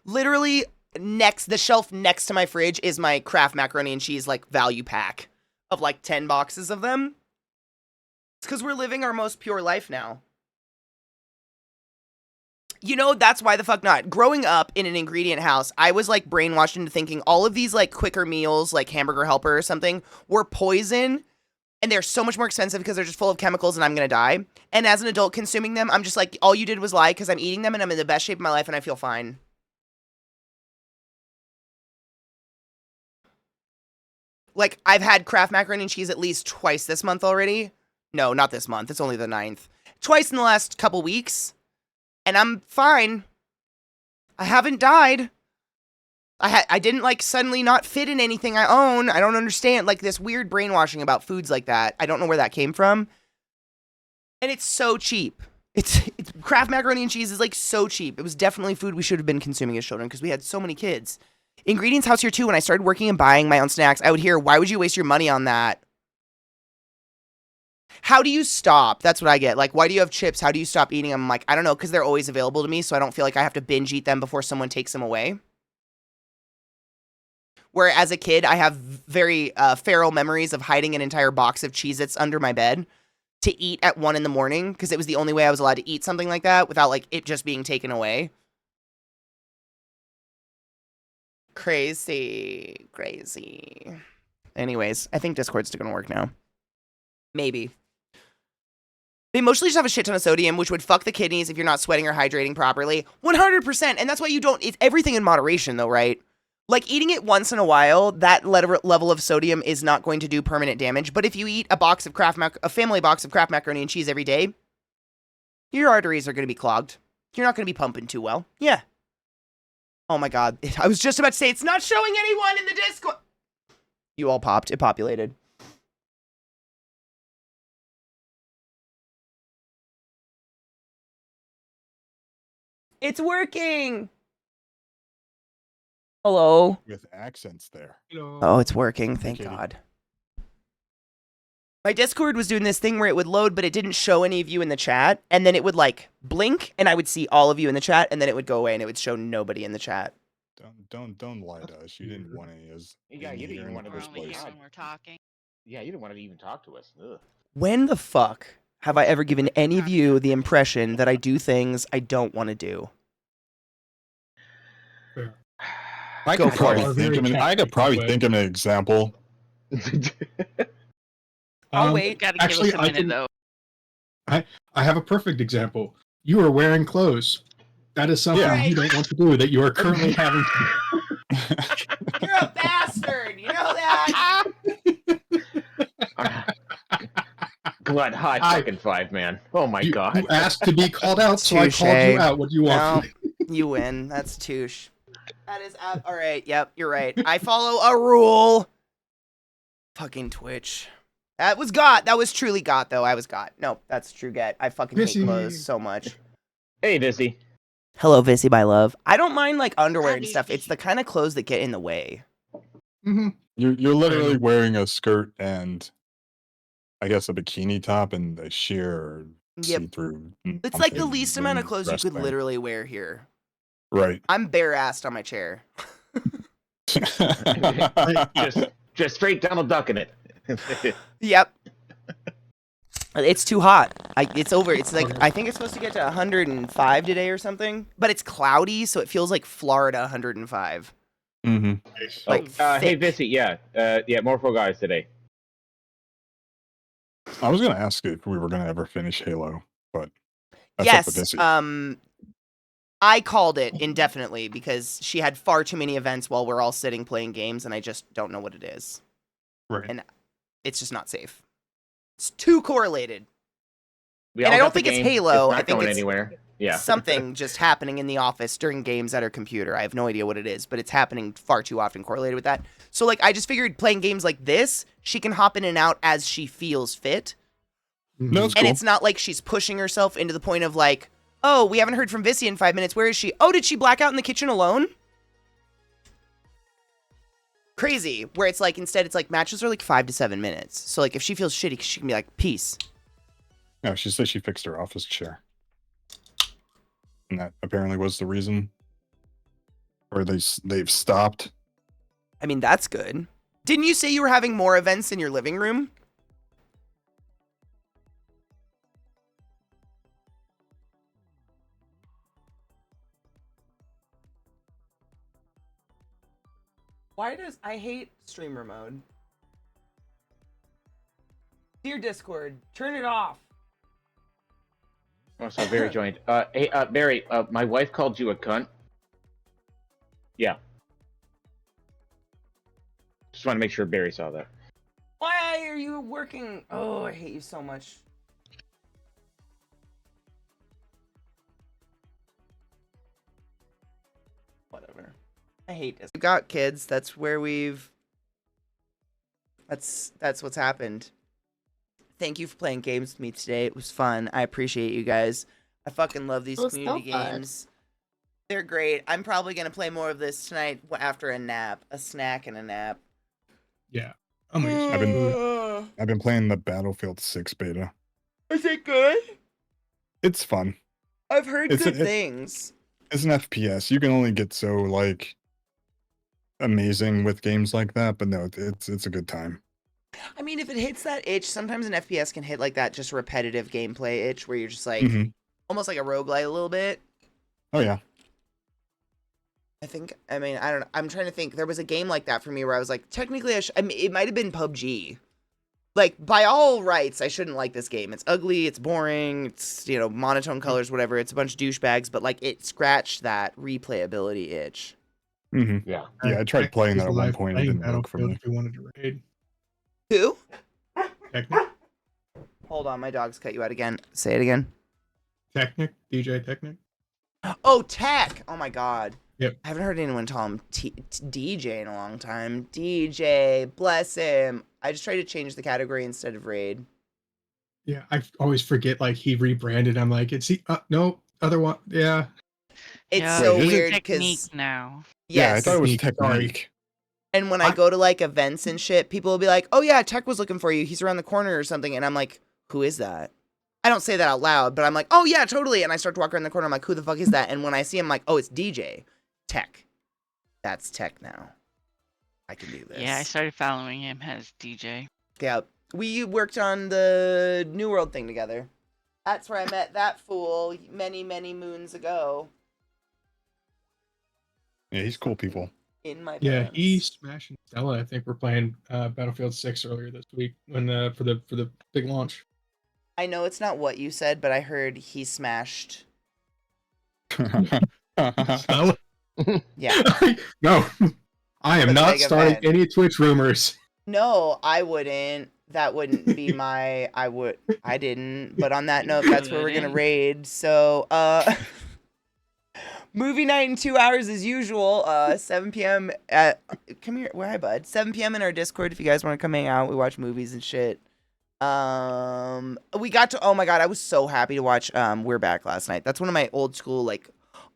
Speaker 1: Literally, the shelf next to my fridge is my Kraft macaroni and cheese, like, value pack of, like, 10 boxes of them. It's because we're living our most pure life now. You know, that's why the fuck not. Growing up in an ingredient house, I was, like, brainwashed into thinking all of these, like, quicker meals, like Hamburger Helper or something, were poison, and they're so much more expensive because they're just full of chemicals and I'm gonna die. And as an adult consuming them, I'm just like, all you did was lie because I'm eating them and I'm in the best shape of my life and I feel fine. Like, I've had Kraft macaroni and cheese at least twice this month already. No, not this month. It's only the 9th. Twice in the last couple weeks. And I'm fine. I haven't died. I didn't, like, suddenly not fit in anything I own. I don't understand. Like, this weird brainwashing about foods like that. I don't know where that came from. And it's so cheap. It's Kraft macaroni and cheese is, like, so cheap. It was definitely food we should have been consuming as children because we had so many kids. Ingredients house here, too. When I started working and buying my own snacks, I would hear, why would you waste your money on that? How do you stop? That's what I get. Like, why do you have chips? How do you stop eating them? I'm like, I don't know, because they're always available to me, so I don't feel like I have to binge eat them before someone takes them away. Where as a kid, I have very feral memories of hiding an entire box of Cheez-Its under my bed to eat at 1 a.m, because it was the only way I was allowed to eat something like that without, like, it just being taken away. Crazy. Anyways, I think Discord's still gonna work now. Maybe. They mostly just have a shit ton of sodium, which would fuck the kidneys if you're not sweating or hydrating properly. 100%. And that's why you don't... It's everything in moderation, though, right? Like, eating it once in a while, that level of sodium is not going to do permanent damage. But if you eat a family box of Kraft macaroni and cheese every day, your arteries are going to be clogged. You're not going to be pumping too well. Yeah. Oh, my God. I was just about to say, it's not showing anyone in the Discord. You all popped. It populated. It's working. Hello.
Speaker 3: With accents there.
Speaker 4: Hello.
Speaker 1: Oh, it's working. Thank
Speaker 3: Katie.
Speaker 1: God. My Discord was doing this thing where it would load, but it didn't show any of you in the chat. And then it would, like, blink, and I would see all of you in the chat, and then it would go away, and it would show nobody in the chat.
Speaker 3: Don't lie to us. You didn't want any of us.
Speaker 5: Yeah, you didn't want to
Speaker 3: this
Speaker 5: be
Speaker 3: place.
Speaker 5: when we're talking. Yeah, you didn't want to even talk to us. Ugh.
Speaker 1: When the fuck have I ever given any of you the impression that I do things I don't want to do?
Speaker 3: I
Speaker 1: Go
Speaker 3: could
Speaker 1: for
Speaker 3: probably think of an example.
Speaker 1: I'll wait.
Speaker 5: Gotta
Speaker 4: Actually,
Speaker 5: give us a minute, though.
Speaker 4: I have a perfect example. You are wearing clothes. That is something
Speaker 1: Yeah.
Speaker 4: you don't want to do that you are currently having to
Speaker 1: You're a bastard. You know that?
Speaker 5: What high fucking five, man. Oh my
Speaker 4: you,
Speaker 5: God.
Speaker 4: you asked to be called out, so I called
Speaker 1: Touche.
Speaker 4: you out. What do you want?
Speaker 1: No, you win. That's touche. That is all right. Yep, you're right. I follow a rule. Fucking Twitch. That was got. That was truly got, though. I was got. No, that's true get. I fucking hate
Speaker 4: Missy.
Speaker 1: clothes so much.
Speaker 5: Hey, Dizzy.
Speaker 1: Hello, Vissy, my love. I don't mind, like, underwear and stuff. It's the kind of clothes that get in the way.
Speaker 4: Mm-hmm.
Speaker 3: You're literally wearing a skirt and I guess a bikini top and a sheer
Speaker 1: Yep.
Speaker 3: see-through.
Speaker 1: It's like the
Speaker 3: something
Speaker 1: least amount of
Speaker 3: green
Speaker 1: clothes you
Speaker 3: dress
Speaker 1: could
Speaker 3: thing.
Speaker 1: literally wear here.
Speaker 3: Right.
Speaker 1: I'm bare-assed on my chair.
Speaker 5: just straight Donald Duck in it.
Speaker 1: Yep. It's too hot. It's over. It's like, I think it's supposed to get to 105 today or something. But it's cloudy, so it feels like Florida 105.
Speaker 3: Mm-hmm.
Speaker 1: Like,
Speaker 5: Hey,
Speaker 1: thick.
Speaker 5: Vissy, yeah, more for guys today.
Speaker 3: I was gonna ask if we were gonna ever finish Halo, but that's up to
Speaker 1: Yes.
Speaker 3: Dizzy.
Speaker 1: I called it indefinitely because she had far too many events while we're all sitting playing games, and I just don't know what it is.
Speaker 4: Right.
Speaker 1: And it's just not safe. It's too correlated.
Speaker 5: We
Speaker 1: And
Speaker 5: all
Speaker 1: I don't
Speaker 5: got the
Speaker 1: think it's
Speaker 5: game.
Speaker 1: Halo.
Speaker 5: It's not
Speaker 1: I think
Speaker 5: going
Speaker 1: it's
Speaker 5: anywhere. Yeah.
Speaker 1: something just happening in the office during games at her computer. I have no idea what it is, but it's happening far too often correlated with that. So, like, I just figured playing games like this, she can hop in and out as she feels fit.
Speaker 3: No, it's
Speaker 1: And
Speaker 3: cool.
Speaker 1: it's not like she's pushing herself into the point of, like, oh, we haven't heard from Vissy in 5 minutes. Where is she? Oh, did she black out in the kitchen alone? Crazy. Where it's like, instead, it's like matches are like 5 to 7 minutes. So, like, if she feels shitty, she can be like, peace.
Speaker 3: No, she said she fixed her office chair. And that apparently was the reason. Or they've stopped.
Speaker 1: I mean, that's good. Didn't you say you were having more events in your living room? Why does I hate streamer mode? Dear Discord, turn it off.
Speaker 5: Oh, so Barry joined. Hey, Barry, my wife called you a cunt. Yeah. Just want to make sure Barry saw that.
Speaker 1: Why are you working? Oh, I hate you so much. Whatever. I hate this. We got kids. That's where we've. That's what's happened. Thank you for playing games with me today. It was fun. I appreciate you guys. I fucking love these
Speaker 6: It was
Speaker 1: community
Speaker 6: so fun.
Speaker 1: games. They're great. I'm probably gonna play more of this tonight after a nap, a snack and a nap.
Speaker 4: Yeah. I'm gonna
Speaker 3: I've been playing the Battlefield 6 beta.
Speaker 1: Is it good?
Speaker 3: It's fun.
Speaker 1: I've heard
Speaker 3: It's
Speaker 1: good
Speaker 3: a- it-
Speaker 1: things.
Speaker 3: It's an FPS. You can only get so like amazing with games like that, but no, it's a good time.
Speaker 1: I mean, if it hits that itch, sometimes an FPS can hit like that just repetitive gameplay itch where you're just like
Speaker 3: Mhm.
Speaker 1: almost like a roguelite a little bit.
Speaker 3: Oh yeah.
Speaker 1: I don't know. I'm trying to think. There was a game like that for me where I was like, technically, I mean, it might have been PUBG. Like, by all rights, I shouldn't like this game. It's ugly, it's boring, it's, monotone colors, whatever. It's a bunch of douchebags, but, like, it scratched that replayability itch.
Speaker 3: hmm
Speaker 5: Yeah.
Speaker 3: Yeah, I tried playing that at one point. It didn't work for me.
Speaker 4: If you wanted to raid.
Speaker 1: Who?
Speaker 4: Technic?
Speaker 1: Hold on, my dog's cut you out again. Say it again.
Speaker 4: Technic? DJ Technic?
Speaker 1: Oh, Tech! Oh, my God.
Speaker 4: Yep.
Speaker 1: I haven't heard anyone call him DJ in a long time. DJ, bless him. I just tried to change the category instead of raid.
Speaker 4: Yeah, I always forget, like, he rebranded. I'm like, it's he, no, other one. Yeah.
Speaker 1: It's
Speaker 7: Yeah.
Speaker 1: so
Speaker 3: Wait, is it
Speaker 1: weird
Speaker 7: Technique
Speaker 1: because,
Speaker 7: now.
Speaker 3: Yeah, I
Speaker 1: yes.
Speaker 3: thought it was
Speaker 4: Technique, sorry.
Speaker 3: Technique.
Speaker 1: And when I go to like events and shit, people will be like, "Oh yeah, Tech was looking for you. He's around the corner or something." And I'm like, "Who is that?" I don't say that out loud, but I'm like, "Oh yeah, totally." And I start to walk around the corner. I'm like, "Who the fuck is that?" And when I see him, I'm like, "Oh, it's DJ Tech. That's Tech now. I can do this."
Speaker 7: Yeah, I started following him as DJ.
Speaker 1: Yeah, we worked on the New World thing together. That's where I met that fool many, many moons ago.
Speaker 3: Yeah, he's cool people.
Speaker 1: In my
Speaker 4: Yeah,
Speaker 1: pants.
Speaker 4: he Smash and Stella, I think, were playing Battlefield 6 earlier this week when for the big launch.
Speaker 1: I know it's not what you said, but I heard he smashed.
Speaker 4: Stella?
Speaker 1: Yeah.
Speaker 4: No, I am
Speaker 1: For the
Speaker 4: not
Speaker 1: big
Speaker 4: starting
Speaker 1: event.
Speaker 4: any Twitch rumors.
Speaker 1: No, I wouldn't. That wouldn't be my. I didn't. But on that note, that's where we're gonna
Speaker 7: Wouldn't.
Speaker 1: raid. So, movie night in 2 hours as usual. 7 p.m. at. Come here. Where, hi, bud. 7 p.m. in our Discord if you guys want to come hang out. We watch movies and shit. We got to. Oh my god, I was so happy to watch. We're Back last night. That's one of my old school like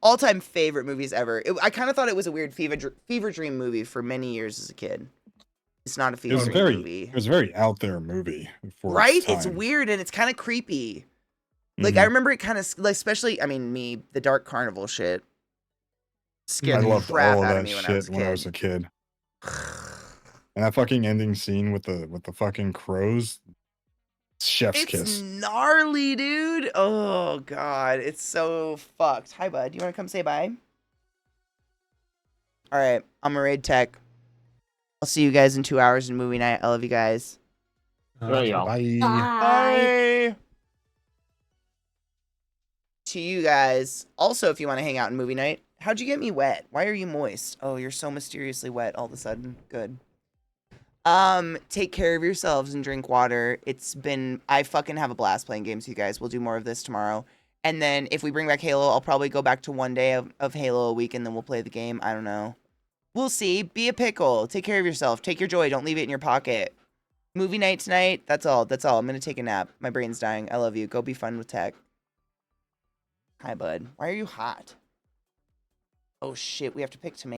Speaker 1: all-time favorite movies ever. I kind of thought it was a weird fever dream movie for many years as a kid. It's not a
Speaker 3: It
Speaker 1: fever
Speaker 3: was
Speaker 1: dream movie.
Speaker 3: It was a very out there movie for
Speaker 1: Right?
Speaker 3: its
Speaker 1: It's
Speaker 3: time.
Speaker 1: weird and it's kind of creepy. Like,
Speaker 3: Mhm.
Speaker 1: I remember it kind of, like, especially, I mean, the Dark Carnival shit
Speaker 3: I
Speaker 1: scared the
Speaker 3: loved
Speaker 1: crap
Speaker 3: all of
Speaker 1: out of
Speaker 3: that
Speaker 1: me when
Speaker 3: shit when I was a kid. And that fucking ending scene with the fucking crows, chef's
Speaker 1: It's
Speaker 3: kiss.
Speaker 1: gnarly, dude. Oh, God. It's so fucked. Hi, bud. You want to come say bye? All right. I'm a raid tech. I'll see you guys in 2 hours in movie night. I love you guys.
Speaker 5: There you go.
Speaker 3: Bye.
Speaker 6: Bye.
Speaker 1: Bye. to you guys. Also, if you want to hang out in movie night, how'd you get me wet? Why are you moist? Oh, you're so mysteriously wet all of a sudden. Good. Take care of yourselves and drink water. I fucking have a blast playing games with you guys. We'll do more of this tomorrow. And then if we bring back Halo, I'll probably go back to one day of Halo a week and then we'll play the game. I don't know. We'll see. Be a pickle. Take care of yourself. Take your joy. Don't leave it in your pocket. Movie night tonight. That's all. That's all. I'm going to take a nap. My brain's dying. I love you. Go be fun with tech. Hi, bud. Why are you hot? Oh, shit. We have to pick tomatoes.